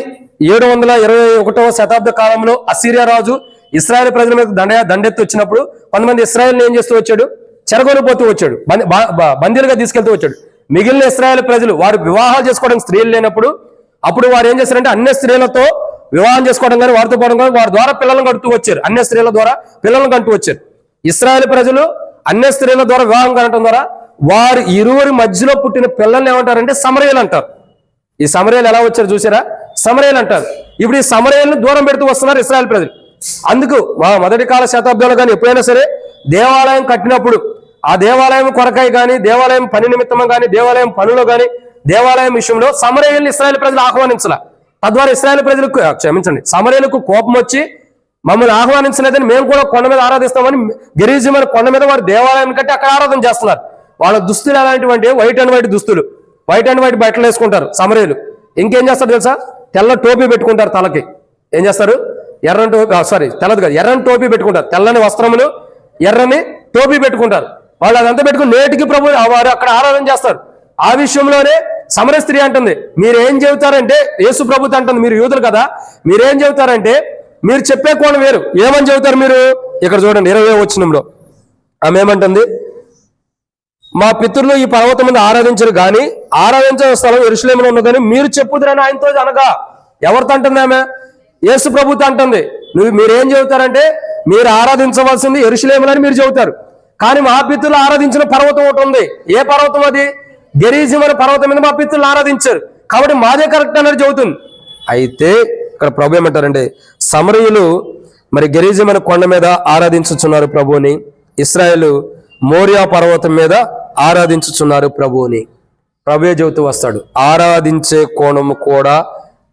721వ శతాబ్ద కాలంలో అసీరియా రాజు ఇశ్రాయేల్ ప్రజల మీద దండెత్తి వచ్చినప్పుడు కొంతమంది ఇశ్రాయేల్ని ఏం చేస్తూ వచ్చాడు? చెరగొనిపోతూ వచ్చాడు, బందీలుగా తీసుకెళ్తూ వచ్చాడు. మిగిలిన ఇశ్రాయేల్ ప్రజలు వారు వివాహాలు చేసుకోవడానికి స్త్రీలు లేనప్పుడు అప్పుడు వారు ఏం చేశారంటే అన్య స్త్రీలతో వివాహం చేసుకోవడం కానీ, వారితో పోవడం కానీ, వారి ద్వారా పిల్లలను కంటూ వచ్చారు. అన్య స్త్రీల ద్వారా పిల్లలను కంటూ వచ్చారు. ఇశ్రాయేల్ ప్రజలు అన్య స్త్రీల ద్వారా వివాహం కనటం ద్వారా వారు ఇరువురి మధ్యలో పుట్టిన పిల్లల్ని ఏమంటారంటే సమరయులు అంటారు. ఈ సమరయులు ఎలా వచ్చారు చూసారా? సమరయులు అంటారు. ఇప్పుడు ఈ సమరయులను దూరం పెడుతూ వస్తున్నారు ఇశ్రాయేల్ ప్రజలు. అందుకు మొదటి కాల శతాబ్దంలో కానీ ఎప్పుడైనా సరే దేవాలయం కట్టినప్పుడు ఆ దేవాలయం కొరకాయ కానీ, దేవాలయం పని నిమిత్తమం కానీ, దేవాలయం పనులో కానీ, దేవాలయం విషయంలో సమరయుల్ని ఇశ్రాయేల్ ప్రజలు ఆహ్వానించాల. తద్వారా ఇశ్రాయేల్ ప్రజలకు సమరయులకు కోపం వచ్చి మమ్మల్ని ఆహ్వానించలేదని మేము కూడా కొండ మీద ఆరాధిస్తామని గెరీజిం అనే కొండ మీద వారు దేవాలయం కట్టి అక్కడ ఆరాధన చేస్తున్నారు. వాళ్ళ దుస్తులు ఎలాంటివంటే వైట్ అండ్ వైట్ దుస్తులు, వైట్ అండ్ వైట్ బట్టలు వేసుకుంటారు సమరయులు. ఇంకేం చేస్తారు తెలుసా? తెల్ల టోపీ పెట్టుకుంటారు తలకి. ఏం చేస్తారు? ఎర్రని టోపీ, తెల్లది కాదు, ఎర్రని టోపీ పెట్టుకుంటారు. తెల్లని వస్త్రములు, ఎర్రని టోపీ పెట్టుకుంటారు. వాళ్ళు అదంతా పెట్టుకుని నేటికి ప్రభు వారు అక్కడ ఆరాధన చేస్తారు. ఆ విషయంలోనే సమరయ స్త్రీ అంటుంది, మీరేం చెబుతారంటే, యేసు ప్రభుత్వం అంటుంది, మీరు యూదులు కదా, మీరేం చెబుతారంటే మీరు చెప్పే కోణం వేరు. ఏమని చెబుతారు మీరు? ఇక్కడ చూడండి 20వ వచనంలో ఆమె ఏమంటుంది? మా పితరులు ఈ పర్వతం మీద ఆరాధించరు కానీ ఆరాధించిన స్థలం యెరూషలేములో ఉన్నదని మీరు చెప్పుదురని ఆయనతో అనగా. ఎవరితో అంటుంది ఆమె? యేసు ప్రభుతో అంటుంది. మీరేం చెబుతారంటే మీరు ఆరాధించవలసింది యెరూషలేములో అని మీరు చెబుతారు, కానీ మా పితరులు ఆరాధించిన పర్వతం ఒకటి ఉంది. ఏ పర్వతం అది? గెరీజిం అనే పర్వతం మీద మా పితరులు ఆరాధించారు, కాబట్టి మాదే కరెక్ట్ అన్నది చెబుతుంది. అయితే ఇక్కడ ప్రభు ఏమంటారంటే, సమరయులు మరి గెరీజిం అనే కొండ మీద ఆరాధించుచున్నారు ప్రభువుని, ఇశ్రాయేలు మోరియా పర్వతం మీద ఆరాధించుచున్నారు ప్రభువుని. ప్రభువే చెబుతూ వస్తాడు, ఆరాధించే కోణము కూడా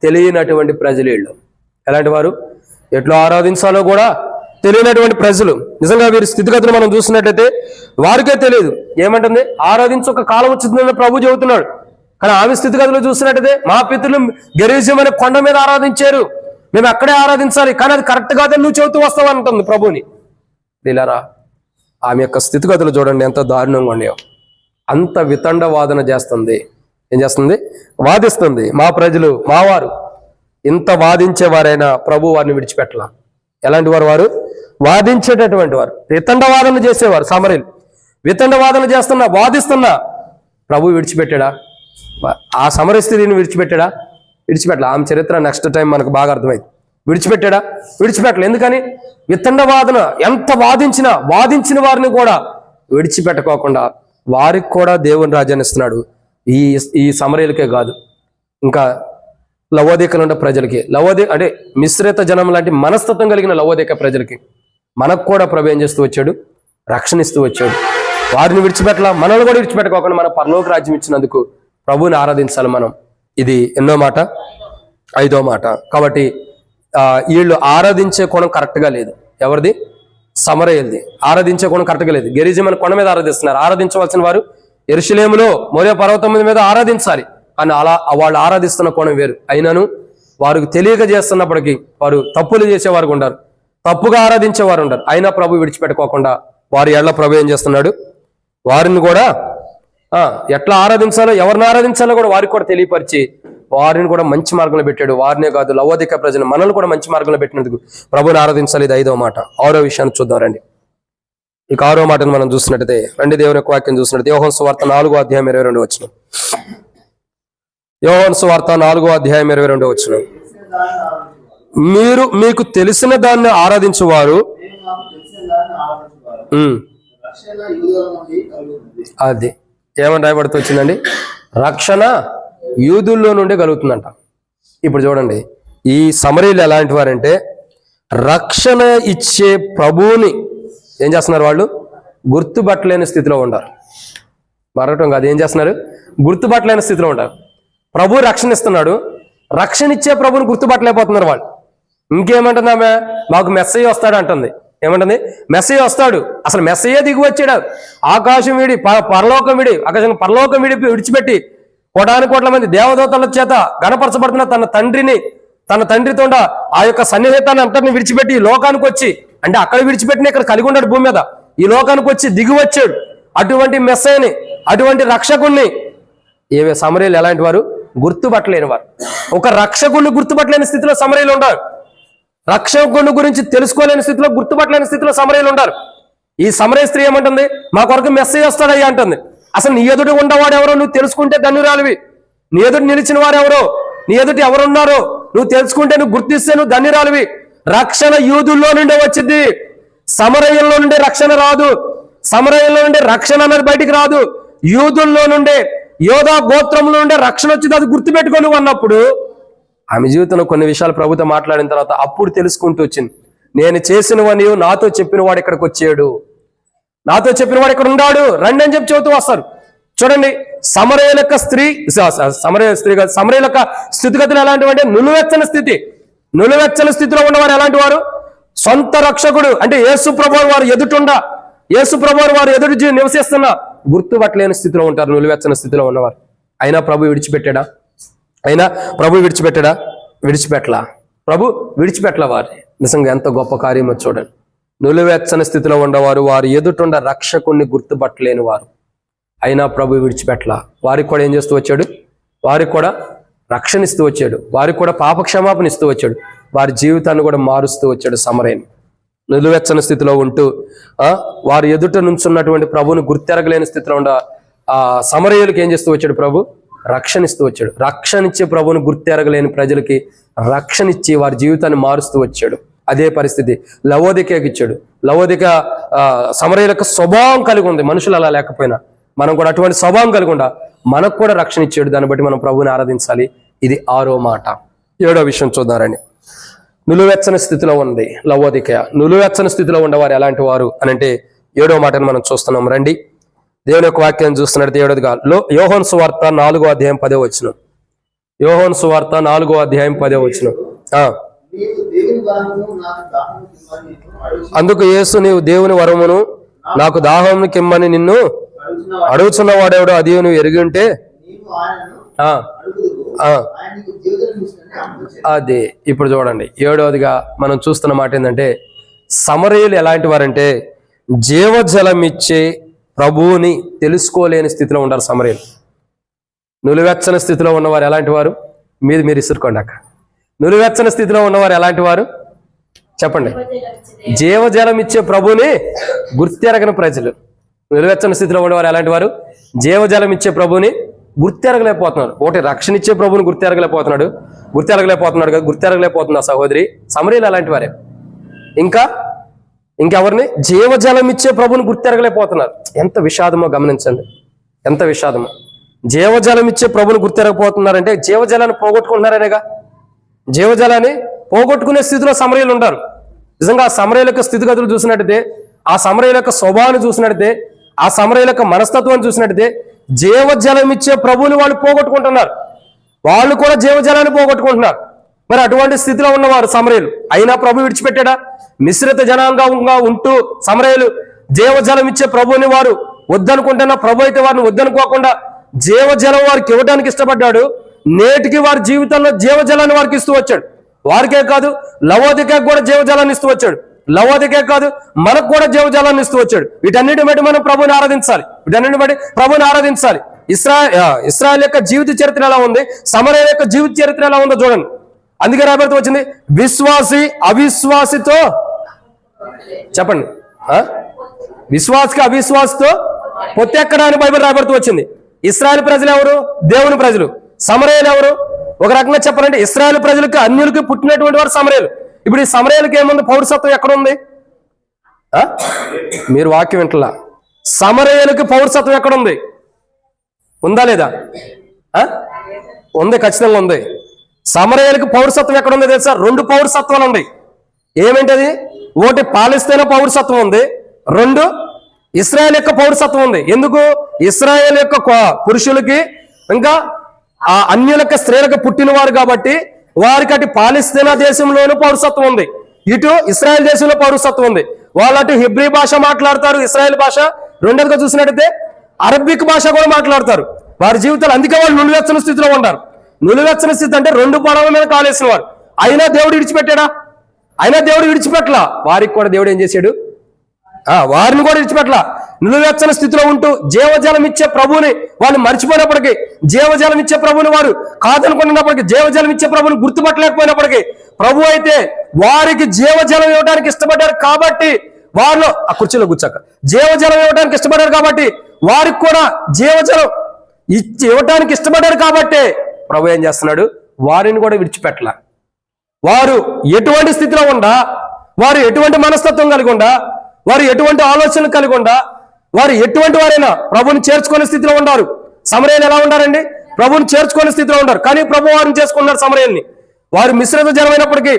తెలియనటువంటి ప్రజలు. ఎలాంటి వారు? ఎట్లా ఆరాధించాలో కూడా తెలియనటువంటి ప్రజలు. నిజంగా వీరి స్థితిగతులు మనం చూసినట్లయితే వారికే తెలియదు. ఏమంటుంది? ఆరాధించి ఒక కాలం వచ్చిందని ప్రభు చెబుతున్నాడు. కానీ ఆమె స్థితిగతులు చూసినట్టయితే మా పితరులు గెరీజిం అనే కొండ మీద ఆరాధించారు, మేము అక్కడే ఆరాధించాలి, కానీ అది కరెక్ట్ కాదని నువ్వు చెబుతూ వస్తావు అంటుంది ప్రభుని. ఇలా ఆమె యొక్క స్థితిగతులు చూడండి ఎంత దారుణంగా ఉండేవో. అంత వితండ వాదన చేస్తుంది. ఏం చేస్తుంది? వాదిస్తుంది. మా ప్రజలు, మా వారు ఇంత వాదించేవారైనా ప్రభు వారిని విడిచిపెట్టలా. ఎలాంటి వారు? వాదించేటటువంటి వారు, వితండ వాదన చేసేవారు. సమరీలు వితండ వాదన చేస్తున్నా, వాదిస్తున్నా ప్రభు విడిచిపెట్టాడా? ఆ సమర స్త్రీని విడిచిపెట్టాడా? విడిచిపెట్టలా. ఆమె చరిత్ర నెక్స్ట్ టైం మనకు బాగా అర్థమైంది. విడిచిపెట్టాడా? విడిచిపెట్టలే. ఎందుకని? వితండ వాదన ఎంత వాదించినా, వాదించిన వారిని కూడా విడిచిపెట్టుకోకుండా వారికి కూడా దేవుని రాజ్యాన్ని ఇస్తున్నాడు. ఈ సమరయులకే కాదు, ఇంకా లవోదికలు ఉండే ప్రజలకి, అంటే మిశ్రిత జనం లాంటి మనస్తత్వం కలిగిన లవోదిక ప్రజలకి మనకు కూడా ప్రభు ఏం చేస్తూ వచ్చాడు? రక్షణ ఇస్తూ వచ్చాడు. వారిని విడిచిపెట్టలా, మనల్ని కూడా విడిచిపెట్టుకోకుండా మన పరలోక రాజ్యం ఇచ్చినందుకు ప్రభువుని ఆరాధించాలి మనం. ఇది ఎన్నో మాట? 5వ మాట. కాబట్టి వీళ్ళు ఆరాధించే కోణం కరెక్ట్గా లేదు. ఎవరిది? సమరయులది. ఆరాధించే కోణం కరెక్ట్గా లేదు. గెరిజీమని కొండ మీద ఆరాధిస్తున్నారు. ఆరాధించవలసిన వారు యెరూషలేములో మోరియా పర్వతం మీద ఆరాధించాలి. అని అలా వాళ్ళు ఆరాధిస్తున్న కోణం వేరు. అయినను వారికి తెలియక చేస్తున్నప్పటికీ వారు తప్పులు చేసేవారు ఉంటారు, తప్పుగా ఆరాధించేవారు ఉంటారు. అయినా ప్రభు విడిచిపెట్టుకోకుండా వారి ఏళ్ల ప్రభు ఏం చేస్తున్నాడు? వారిని కూడా ఎట్లా ఆరాధించాలో, ఎవరిని ఆరాధించాలో కూడా వారికి కూడా తెలియపరిచి వారిని కూడా మంచి మార్గంలో పెట్టాడు. వారినే కాదు, లవోదిక ప్రజలు మనల్ని కూడా మంచి మార్గంలో పెట్టినందుకు ప్రభుని ఆరాధించాలి. ఇది 5వ మాట. 6వ విషయాన్ని చూద్దాం రండి. ఇక 6వ మాటను మనం చూసినట్టయితే రండి, దేవుని యొక్క వాక్యం చూసినట్టు యోహాను సువార్త 4వ అధ్యాయం 22వ వచనం. యోహాను సువార్త 4వ అధ్యాయం 22వ వచనం. మీకు తెలిసిన దాన్ని ఆరాధించువారు, అది ఏమని రాయబడుతూ వచ్చిందండి? రక్షణ యూదుల్లో నుండి కలుగుతుందంట. ఇప్పుడు చూడండి, ఈ సమరీలు ఎలాంటి వారంటే రక్షణ ఇచ్చే ప్రభువుని ఏం చేస్తున్నారు? వాళ్ళు గుర్తుపట్టలేని స్థితిలో ఉంటారు. మరొకటం కాదు, ఏం చేస్తున్నారు? గుర్తుపట్టలేని స్థితిలో ఉంటారు. ప్రభు రక్షణ ఇస్తున్నాడు, రక్షణ ఇచ్చే ప్రభుని గుర్తుపట్టలేకపోతున్నారు వాళ్ళు. ఇంకేమంటుంది ఆమె? మాకు మెస్సయ్య వస్తాడు అంటుంది. ఏమంటుంది? మెస్సయ్య వస్తాడు. అసలు మెస్సయ్యే దిగి వచ్చాడు. ఆకాశం విడి, పరలోకం విడి, ఆకాశం పరలోకం విడిచిపెట్టి కోటానుకోట్ల మంది దేవదూతల చేత గణపరచబడుతున్న తన తండ్రితో ఆ యొక్క సన్నిహితాన్ని అంతటిని విడిచిపెట్టి ఈ లోకానికి వచ్చి, అంటే అక్కడ విడిచిపెట్టిన ఇక్కడ కలిగి ఉన్నాడు భూమి మీద, ఈ లోకానికి వచ్చి దిగి వచ్చాడు. అటువంటి మెస్సయ్యని, అటువంటి రక్షకుణ్ణి ఏవే సమరయులు ఎలాంటి వారు? గుర్తుపట్టలేని వారు. ఒక రక్షకుణ్ణి గుర్తుపట్టలేని స్థితిలో సమరయులు ఉంటారు. రక్షకుని గురించి తెలుసుకోలేని స్థితిలో, గుర్తుపట్టలేని స్థితిలో సమరయులు ఉంటారు. ఈ సమరయ స్త్రీ ఏమంటుంది? మా కొరకు మెస్సయ్య వస్తాడయ్యా అంటుంది. అసలు నీ ఎదుటి ఉండవాడు ఎవరో నువ్వు తెలుసుకుంటే ధన్యురాలివి. నీ ఎదుటి నిలిచిన వారు ఎవరో, నీ ఎదుటి ఎవరున్నారో నువ్వు తెలుసుకుంటే, నువ్వు గుర్తిస్తే నువ్వు ధన్యురాలివి. రక్షణ యూదుల్లో నుండే వచ్చింది, సమరయుల్లో నుండి రక్షణ రాదు. సమరయుల్లో నుండి రక్షణ అనేది బయటికి రాదు. యూదుల్లో నుండే, యోధా గోత్రంలో నుండే రక్షణ వచ్చింది. అది గుర్తుపెట్టుకొని అన్నప్పుడు ఆమె జీవితంలో కొన్ని విషయాలు ప్రభుత్వం మాట్లాడిన తర్వాత అప్పుడు తెలుసుకుంటూ వచ్చింది. నేను చేసినవని నాతో చెప్పిన వాడు ఇక్కడికి వచ్చాడు, నాతో చెప్పిన వాడు ఇక్కడ ఉన్నాడు, రండి అని చెప్పి చెబుతూ వస్తారు. చూడండి, సమరయుల యొక్క సమరయుల యొక్క స్థితిగతులు ఎలాంటివి అంటే నులువెచ్చని స్థితి. నులువెచ్చని స్థితిలో ఉన్నవారు ఎలాంటి వారు? సొంత రక్షకుడు అంటే యేసు ప్రభువు వారు ఎదుటుండ, యేసు ప్రభువు వారు ఎదుటి నివసిస్తున్న గుర్తుపట్టలేని స్థితిలో ఉంటారు, నులివెచ్చని స్థితిలో ఉన్నవారు. అయినా ప్రభు విడిచిపెట్టాడా? విడిచిపెట్టలా. ప్రభు విడిచిపెట్టల వారి. నిజంగా ఎంత గొప్ప కార్యమో చూడండి. నులివెచ్చని స్థితిలో ఉండేవారు, వారు ఎదుటుండ రక్షకుణ్ణి గుర్తుపట్టలేని వారు. అయినా ప్రభు విడిచిపెట్టలా. వారికి కూడా ఏం చేస్తూ వచ్చాడు? వారికి కూడా రక్షణ ఇస్తూ వచ్చాడు, వారికి కూడా పాపక్షమాపణ ఇస్తూ వచ్చాడు, వారి జీవితాన్ని కూడా మారుస్తూ వచ్చాడు. సమరయుని నిలువెచ్చని స్థితిలో ఉంటూ వారి ఎదుట నుంచున్నటువంటి ప్రభువుని గుర్తెరగలేని స్థితిలో ఉండ సమరయులకి ఏం చేస్తూ వచ్చాడు? ప్రభు రక్షణ ఇస్తూ వచ్చాడు. రక్షణ ఇచ్చే ప్రభువుని గుర్తెరగలేని ప్రజలకి రక్షణ ఇచ్చి వారి జీవితాన్ని మారుస్తూ వచ్చాడు. అదే పరిస్థితి లవోదికకి ఇచ్చాడు. లవోదిక సమరయులకు స్వభావం కలిగి ఉంది, మనుషులు అలా లేకపోయినా మనం కూడా అటువంటి స్వభావం కలిగి ఉండ మనకు కూడా రక్షణ ఇచ్చాడు. దాన్ని బట్టి మనం ప్రభువుని ఆరాధించాలి. ఇది 6వ మాట. 7వ విషయం చూద్దారండి. నులువెచ్చని స్థితిలో ఉంది లవోదిక. నులువెచ్చని స్థితిలో ఉండేవారు ఎలాంటి వారు అని అంటే 7వ మాటను మనం చూస్తున్నాం. రండి, దేవుని యొక్క వాక్యాన్ని చూస్తున్నట్టు 7వ యోహాను సువార్త 4వ అధ్యాయం 10వ వచనం. యోహాను సువార్త 4వ అధ్యాయం 10వ వచనం. అందుకు యేసు, నీవు దేవుని వరమును నాకు దాహమును కిమ్మని నిన్ను అడుగుచున్న వాడెవడో అది నువ్వు ఎరిగి ఉంటే అదే ఇప్పుడు చూడండి 7వదిగా మనం చూస్తున్న మాట ఏంటంటే, సమరయులు ఎలాంటి వారంటే జీవజలం ఇచ్చే ప్రభువుని తెలుసుకోలేని స్థితిలో ఉంటారు సమరయులు. నులివెచ్చని స్థితిలో ఉన్నవారు ఎలాంటి వారు? మీరు ఇసురుకోండి అక్క. నులివెచ్చని స్థితిలో ఉన్నవారు ఎలాంటి వారు చెప్పండి? జీవజలం ఇచ్చే ప్రభువుని గుర్తెరగని ప్రజలు. నిలువెచ్చని స్థితిలో ఉండేవారు ఎలాంటి వారు? జీవజలం ఇచ్చే ప్రభుని గుర్తెరగలేకపోతున్నారు. ఒకటి రక్షణ ఇచ్చే ప్రభుని గుర్తెరగలేకపోతున్నాడు కదా, గుర్తెరగలేకపోతున్నా సహోదరి. సమరీలు అలాంటి వారే. ఇంకెవరిని? జీవజలం ఇచ్చే ప్రభుని గుర్తెరగలేకపోతున్నారు. ఎంత విషాదమో గమనించండి, ఎంత విషాదమో. జీవజలం ఇచ్చే ప్రభుని గుర్తెరగపోతున్నారంటే జీవజలాన్ని పోగొట్టుకుంటున్నారనేగా. జీవజలాన్ని పోగొట్టుకునే స్థితిలో సమరీలు ఉంటారు. నిజంగా ఆ సమరీల యొక్క స్థితిగతులు చూసినట్టయితే, ఆ సమరీల యొక్క స్వభావాన్ని చూసినట్టయితే, ఆ సమరీల యొక్క మనస్తత్వాన్ని చూసినట్టయితే జీవజలం ఇచ్చే ప్రభువుని వాళ్ళు పోగొట్టుకుంటున్నారు. వాళ్ళు కూడా జీవజలాన్ని పోగొట్టుకుంటున్నారు. మరి అటువంటి స్థితిలో ఉన్నవారు సమరీలు. అయినా ప్రభు విడిచిపెట్టాడా? మిశ్రిత జనాంగంగా ఉంటూ సమరీలు జీవజలం ఇచ్చే ప్రభువుని వారు వద్దనుకుంటున్న ప్రభు అయితే వారిని వద్దనుకోకుండా జీవజలం వారికి ఇవ్వడానికి ఇష్టపడ్డాడు. నేటికి వారి జీవితంలో జీవజలాన్ని వారికి ఇస్తూ వచ్చాడు. వారికే కాదు, లవోదికకు కూడా జీవజలాన్ని ఇస్తూ వచ్చాడు. లవోదికే కాదు, మనకు కూడా జీవజలాన్ని ఇస్తూ వచ్చాడు. వీటన్నిటి బట్టి మనం ప్రభుని ఆరాధించాలి. ఇశ్రాయేలు యొక్క జీవిత చరిత్ర ఎలా ఉంది, సమరయ యొక్క జీవిత చరిత్ర ఎలా ఉందో చూడండి. అందుకే రాబడుతూ వచ్చింది, విశ్వాసి అవిశ్వాసితో చెప్పండి, విశ్వాసికి అవిశ్వాసితో పొత్తెక్కడా అని బైబిల్ రాబడుతూ వచ్చింది. ఇశ్రాయేలు ప్రజలు ఎవరు? దేవుని ప్రజలు. సమరయులు ఎవరు? ఒక రకంగా చెప్పాలంటే ఇశ్రాయేలు ప్రజలకు అన్యులకి పుట్టినటువంటి వారు సమరయులు. ఇప్పుడు ఈ సమరయులకి ఏముంది? పౌరసత్వం ఎక్కడుంది? మీరు వాక్యం వింటలా. సమరయులకి పౌరసత్వం ఎక్కడుంది? ఉందా లేదా? ఉంది, ఖచ్చితంగా ఉంది. సమరయులకి పౌరసత్వం ఎక్కడుంది తెలుసా? 2 పౌరసత్వాలు ఉన్నాయి. ఏమేంటది? ఒకటి పాలస్తీనా పౌరసత్వం ఉంది, 2 ఇశ్రాయేల్ యొక్క పౌరసత్వం ఉంది. ఎందుకు? ఇశ్రాయేల్ యొక్క పురుషులకి ఇంకా ఆ అన్యులక స్త్రీలకు పుట్టినవారు కాబట్టి వారికి అటు పాలస్తీనా దేశంలోనూ పౌరసత్వం ఉంది, ఇటు ఇశ్రాయేల్ దేశంలో పౌరసత్వం ఉంది. వాళ్ళు అటు హిబ్రీ భాష మాట్లాడతారు, ఇశ్రాయేల్ భాష. రెండోదిగా చూసినట్టయితే అరబిక్ భాష కూడా మాట్లాడతారు. వారి జీవితాలు అందుకే వాళ్ళు నులివెచ్చని స్థితిలో ఉంటారు. నులివెచ్చని స్థితి అంటే 2 పడవల మీద కాలేసిన వారు. అయినా దేవుడు విడిచిపెట్టాడా? అయినా దేవుడు విడిచిపెట్టలా. వారికి కూడా దేవుడు ఏం చేశాడు? వారిని కూడా విడిచిపెట్టలా. నిలువెచ్చని స్థితిలో ఉంటూ జీవజలం ఇచ్చే ప్రభువుని వాళ్ళు మర్చిపోయినప్పటికీ, జీవజలం ఇచ్చే ప్రభువుని వారు కాదనుకున్నప్పటికీ, జీవజలం ఇచ్చే ప్రభువుని గుర్తుపట్టలేకపోయినప్పటికీ, ప్రభు అయితే వారికి జీవజలం ఇవ్వడానికి ఇష్టపడ్డారు కాబట్టి, వారిలో ఆ కుర్చీలో కూర్చాక జీవజలం ఇవ్వడానికి ఇష్టపడ్డారు కాబట్టి, వారికి కూడా జీవజలం ఇవ్వడానికి ఇష్టపడ్డారు కాబట్టి ప్రభు ఏం చేస్తున్నాడు? వారిని కూడా విడిచిపెట్టలా. వారు ఎటువంటి స్థితిలో ఉండా, వారు ఎటువంటి మనస్తత్వం కలిగి ఉండా, వారు ఎటువంటి ఆలోచనలు కలిగి ఉండా, వారు ఎటువంటి వారైనా ప్రభుని చేర్చుకునే స్థితిలో ఉన్నారు. సమరయులు ఎలా ఉండారండి? ప్రభుని చేర్చుకునే స్థితిలో ఉన్నారు. కానీ ప్రభు వారిని చేసుకున్నారు సమరయుల్ని. వారు మిశ్రిత జనమైనప్పటికీ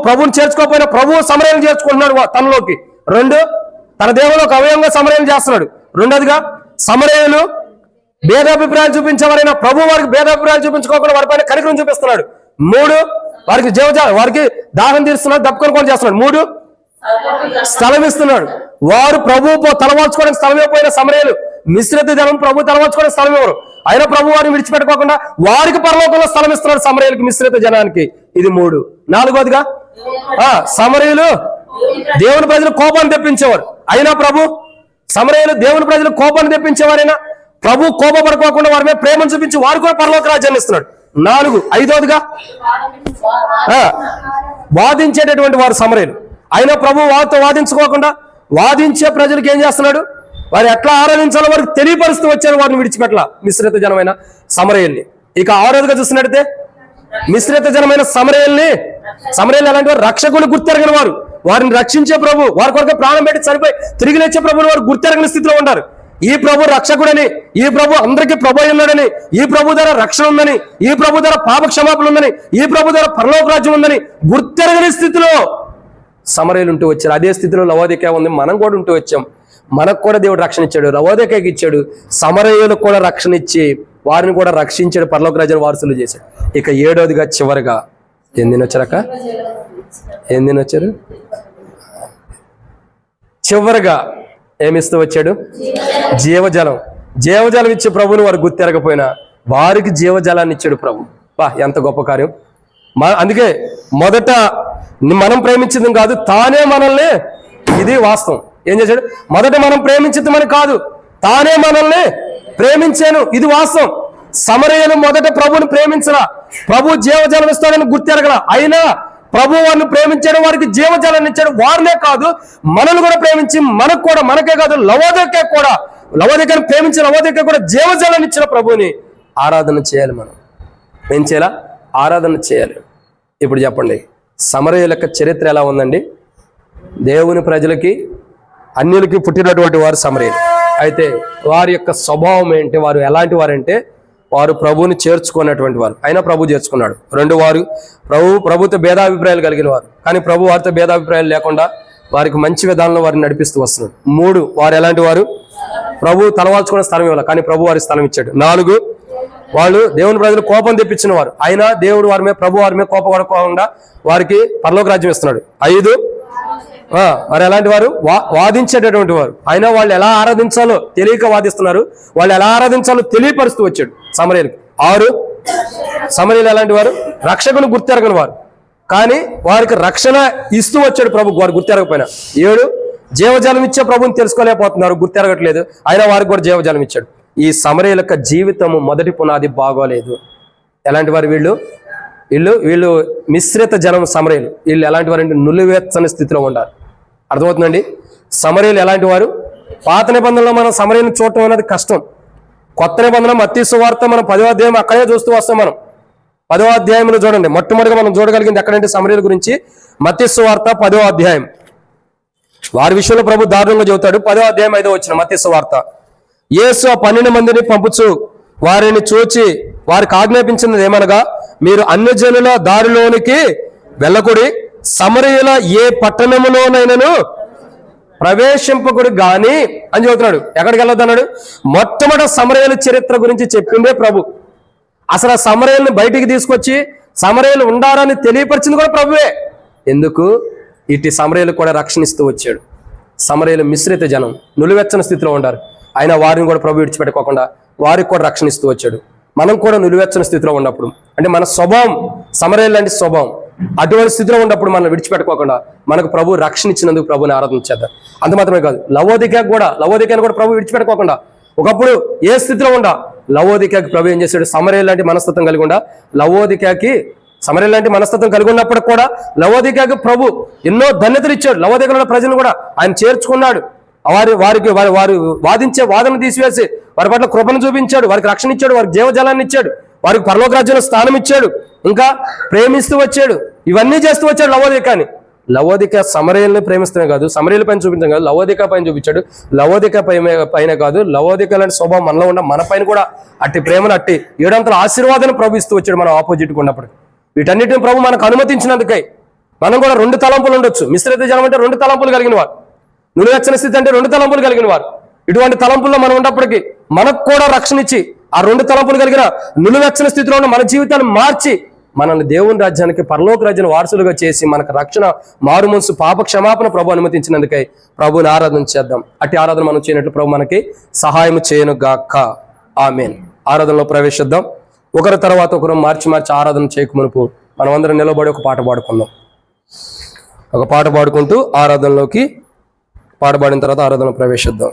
ప్రభుని చేర్చుకోకపోయినా ప్రభు సమరయులు చేర్చుకుంటున్నాడు తనలోకి. 2 తన దేవులో ఒక అవయవంగా సమరయులు చేస్తున్నాడు. రెండోదిగా సమరయులు భేదాభిప్రాయాలు చూపించేవారైనా ప్రభు వారికి భేదాభిప్రాయాలు చూపించుకోకుండా వారిపైన కనికరం చూపిస్తున్నాడు. 3 వారికి దాహం తీరుస్తున్నాడు, దప్పుకొని కూడా చేస్తున్నాడు. 3 స్థలం ఇస్తున్నాడు. వారు ప్రభు తలవాల్చుకోవడానికి స్థలం ఇవ్వకపోయిన సమరయులు మిశ్రిత జనం ప్రభు తలవాల్చుకోవడానికి స్థలం ఇవ్వరు. అయినా ప్రభు వారిని విడిచిపెట్టుకోకుండా వారికి పరలోకంలో స్థలం ఇస్తున్నాడు సమరయులకి, మిశ్రిత జనానికి. ఇది 3. 4వదిగా సమరయులు దేవుని ప్రజలు కోపాన్ని తెప్పించేవారు. అయినా ప్రభు సమరయులు దేవుని ప్రజలు కోపాన్ని తెప్పించేవారైనా ప్రభు కోపపడుకోకుండా వారి మీద ప్రేమను చూపించి వారు కూడా పరలోక రాజ్యాన్ని ఇస్తున్నాడు. 4. 5వదిగా వాదించేటటువంటి వారు సమరయులు. అయినా ప్రభు వారితో వాదించుకోకుండా వాదించే ప్రజలకు ఏం చేస్తున్నాడు? వారు ఎట్లా ఆరాధించాలో వారికి తెలియపరుస్తూ వచ్చారు. వారిని విడిచిపెట్ల మిశ్రిత జనమైన సమరయుల్ని. ఇక 6వదిగా చూసినట్టయితే మిశ్రిత జనమైన సమరయుల్ని అలాంటి వారు రక్షకుని గుర్తెరగని వారు, వారిని రక్షించే ప్రభు, వారి కొరకు ప్రాణం పెట్టి చనిపోయి తిరిగి లేచే ప్రభుని వారు గుర్తెరగని స్థితిలో ఉంటారు. ఈ ప్రభు రక్షకుడని, ఈ ప్రభు అందరికీ ప్రభు ఉన్నాడని, ఈ ప్రభు ద్వారా రక్షణ ఉందని, ఈ ప్రభు ద్వారా పాప క్షమాపణ ఉందని, ఈ ప్రభు ద్వారా పరలోక రాజ్యం ఉందని గుర్తెరగని స్థితిలో సమరయులు ఉంటూ వచ్చారు. అదే స్థితిలో లవోదికయ ఉంది. మనం కూడా ఉంటూ వచ్చాం. మనకు కూడా దేవుడు రక్షణ ఇచ్చాడు, లవోదికయకి ఇచ్చాడు. సమరయులకు కూడా రక్షణ ఇచ్చి వారిని కూడా రక్షించాడు, పరలోక రాజ్యాన్ని వారసులు చేశాడు. ఇక 7వదిగా చివరిగా ఏం వచ్చారు? చివరిగా ఏమిస్తూ వచ్చాడు? జీవజలం ఇచ్చే ప్రభుని వారు గుర్తెరగపోయినా వారికి జీవజలాన్ని ఇచ్చాడు ప్రభు. ఎంత గొప్ప కార్యం. అందుకే మొదట మనం ప్రేమించింది కాదు, తానే మనల్ని, ఇది వాస్తవం. ఏం చేశాడు? మొదట మనం ప్రేమించింది కాదు, తానే మనల్ని ప్రేమించాను, ఇది వాస్తవం. సమరయులు మొదట ప్రభుని ప్రేమించరా, ప్రభు జీవజలం ఇస్తాడని గుర్తెరగల, అయినా ప్రభు వారిని ప్రేమించాడు, వారికి జీవజలాన్ని ఇచ్చాడు. వారినే కాదు మనల్ని కూడా ప్రేమించి మనకు కూడా, మనకే కాదు లవోదికను ప్రేమించి లవోదిక కూడా జీవజలాన్ని ఇచ్చిన ప్రభుని ఆరాధన చేయాలి. మనం ఏం చేయాలా? ఆరాధన చేయాలి. ఇప్పుడు చెప్పండి, సమరయుల యొక్క చరిత్ర ఎలా ఉందండి? దేవుని ప్రజలకి, అన్యులకి పుట్టినటువంటి వారు సమరయులు. అయితే వారి యొక్క స్వభావం ఏంటి? వారు ఎలాంటి వారంటే, వారు ప్రభువుని చేర్చుకున్నటువంటి వారు. అయినా ప్రభు చేర్చుకున్నాడు. రెండు, వారు ప్రభుతో భేదాభిప్రాయాలు కలిగిన వారు, కానీ ప్రభు వారితో భేదాభిప్రాయాలు లేకుండా వారికి మంచి విధానంలో వారిని నడిపిస్తూ వస్తున్నాడు. 3, వారు ఎలాంటి వారు? ప్రభు తలవాల్చుకునే స్థలం ఇవ్వాలి, కానీ ప్రభు వారికి స్థలం ఇచ్చాడు. 4, వాళ్ళు దేవుని ప్రజలు కోపం తెప్పించిన వారు, అయినా దేవుడు వారి మీద, ప్రభు వారి మీద కోపపడకుండా వారికి పరలోక రాజ్యం ఇస్తున్నాడు. 5, వారు ఎలాంటి వారు? వాదించేటటువంటి వారు, అయినా వాళ్ళు ఎలా ఆరాధించాలో తెలియక వాదిస్తున్నారు, వాళ్ళు ఎలా ఆరాధించాలో తెలియపరుస్తూ వచ్చాడు సమరయులకు. 6, సమరయులు ఎలాంటి వారు? రక్షకుని గుర్తెరగని వారు, కానీ వారికి రక్షణ ఇస్తూ వచ్చాడు ప్రభు, వారు గుర్తెరగపోయినా. 7, జీవజలం ఇచ్చే ప్రభుని తెలుసుకోలేకపోతున్నారు, గుర్తెరగట్లేదు, అయినా వారికి కూడా జీవజలం ఇచ్చాడు. ఈ సమరయుల యొక్క జీవితము మొదటి పునాది బాగోలేదు. ఎలాంటి వారు వీళ్ళు? వీళ్ళు మిశ్రిత జనం సమరయులు. వీళ్ళు ఎలాంటి వారు అంటే నులివెచ్చని స్థితిలో ఉండాలి. అర్థమవుతుందండి? సమరయులు ఎలాంటి వారు? పాత నిబంధనలో మనం సమరయులను చూడటం అనేది కష్టం. కొత్త నిబంధన మత్తయి సువార్త మనం 10వ అధ్యాయం అక్కడే చూస్తూ వస్తాం. మనం 10వ అధ్యాయంలో చూడండి, మొట్టమొదటిగా మనం చూడగలిగింది ఎక్కడంటే సమరయుల గురించి మత్తయి సువార్త 10వ అధ్యాయం. వారి విషయంలో ప్రభు దారుణంగా చెబుతాడు. 10వ అధ్యాయం 5వ వచనం మత్తయి సువార్త. యేసు ఆ 12 మందిని పంపుచు వారిని చూచి వారికి ఆజ్ఞాపించినది ఏమనగా, మీరు అన్యజనుల దారిలోనికి వెళ్ళకుడి, సమరయుల ఏ పట్టణములోనైనను ప్రవేశింపకుడు గాని అని చెబుతున్నాడు. ఎక్కడికి వెళ్ళొద్దు అన్నాడు? మొట్టమొదటి సమరయుల చరిత్ర గురించి చెప్పిందే ప్రభు. అసలు ఆ సమరయుల్ని బయటికి తీసుకొచ్చి సమరయులు ఉండారని తెలియపరిచింది కూడా ప్రభువే. ఎందుకు? ఇటు సమరయులకు కూడా రక్షణ ఇస్తూ వచ్చాడు. సమరయులు మిశ్రిత జనం, నులివెచ్చని స్థితిలో ఉండారు, అయినా వారిని కూడా ప్రభు విడిచిపెట్టుకోకుండా వారికి కూడా రక్షణ ఇస్తూ వచ్చాడు. మనం కూడా నిలువెచ్చని స్థితిలో ఉన్నప్పుడు, అంటే మన స్వభావం సమరయులు లాంటి స్వభావం, అటువంటి స్థితిలో ఉన్నప్పుడు మనం విడిచిపెట్టుకోకుండా మనకు ప్రభు రక్షణ ఇచ్చినందుకు ప్రభుని ఆరాధన చేద్దాం. అంత మాత్రమే కాదు, లవోదికను కూడా ప్రభు విడిచిపెట్టుకోకుండా, ఒకప్పుడు ఏ స్థితిలో ఉండా లవోదికకి ప్రభు ఏం చేశాడు? సమరయులు లాంటి మనస్తత్వం కలిగి ఉండా లవోదికకి, సమరయులు లాంటి మనస్తత్వం కలిగి ఉన్నప్పుడు కూడా లవోదికకి ప్రభు ఎన్నో ధన్యతలు ఇచ్చాడు. లవోదికలో ప్రజలను కూడా ఆయన చేర్చుకున్నాడు. వారికి వాదించే వాదన తీసివేసి వారి పట్ల కృపను చూపించాడు, వారికి రక్షణ ఇచ్చాడు, వారికి జీవజలాన్ని ఇచ్చాడు, వారికి పరలోక రాజ్యంలో స్థానం ఇచ్చాడు, ఇంకా ప్రేమిస్తూ వచ్చాడు. ఇవన్నీ చేస్తూ వచ్చాడు లవోదికని. లవోదిక సమరయుల్ని ప్రేమిస్తూనే కాదు, సమరయుల పైన చూపించడం కాదు, లవోదిక పైన చూపించాడు. లవోదిక పైన కాదు, లవోదిక లాంటి స్వభావం మనలో ఉన్న మన పైన కూడా అట్టి ప్రేమను, అట్టి 7 అంతల ఆశీర్వాదాన్ని ప్రభు ఇస్తూ వచ్చాడు మనం ఆపోజిట్గా ఉన్నప్పుడు. వీటన్నిటిని ప్రభు మనకు అనుమతించినందుకై మనం కూడా 2 తలంపులు ఉండొచ్చు. మిశ్రిత జనం అంటే 2 తలంపులు కలిగిన వారు, నులివెచ్చని స్థితి అంటే 2 తలంపులు కలిగిన వారు. ఇటువంటి తలంపుల్లో మనం ఉన్నప్పటికీ మనకు కూడా రక్షణ ఇచ్చి ఆ 2 తలంపులు కలిగిన నులివెచ్చని స్థితిలో ఉన్న మన జీవితాన్ని మార్చి మనల్ని దేవుని రాజ్యానికి, పరలోక రాజ్యాన్ని వారసులుగా చేసి మనకు రక్షణ, మారు మనసు, పాప క్షమాపణ ప్రభు అనుమతించినందుకై ప్రభుని ఆరాధన చేద్దాం. అట్టి ఆరాధన మనం చేయనట్లు ప్రభు మనకి సహాయం చేయను గాక. ఆమేన్. ఆరాధనలో ప్రవేశిద్దాం. ఒకరి తర్వాత ఒకరు మార్చి ఆరాధన చేయకమునుపు మనమందరం నిలబడి ఒక పాట పాడుకుందాం. ఒక పాట పాడుకుంటూ ఆరాధనలోకి, పాట పాడిన తర్వాత ఆరాధనలో ప్రవేశిద్దాం.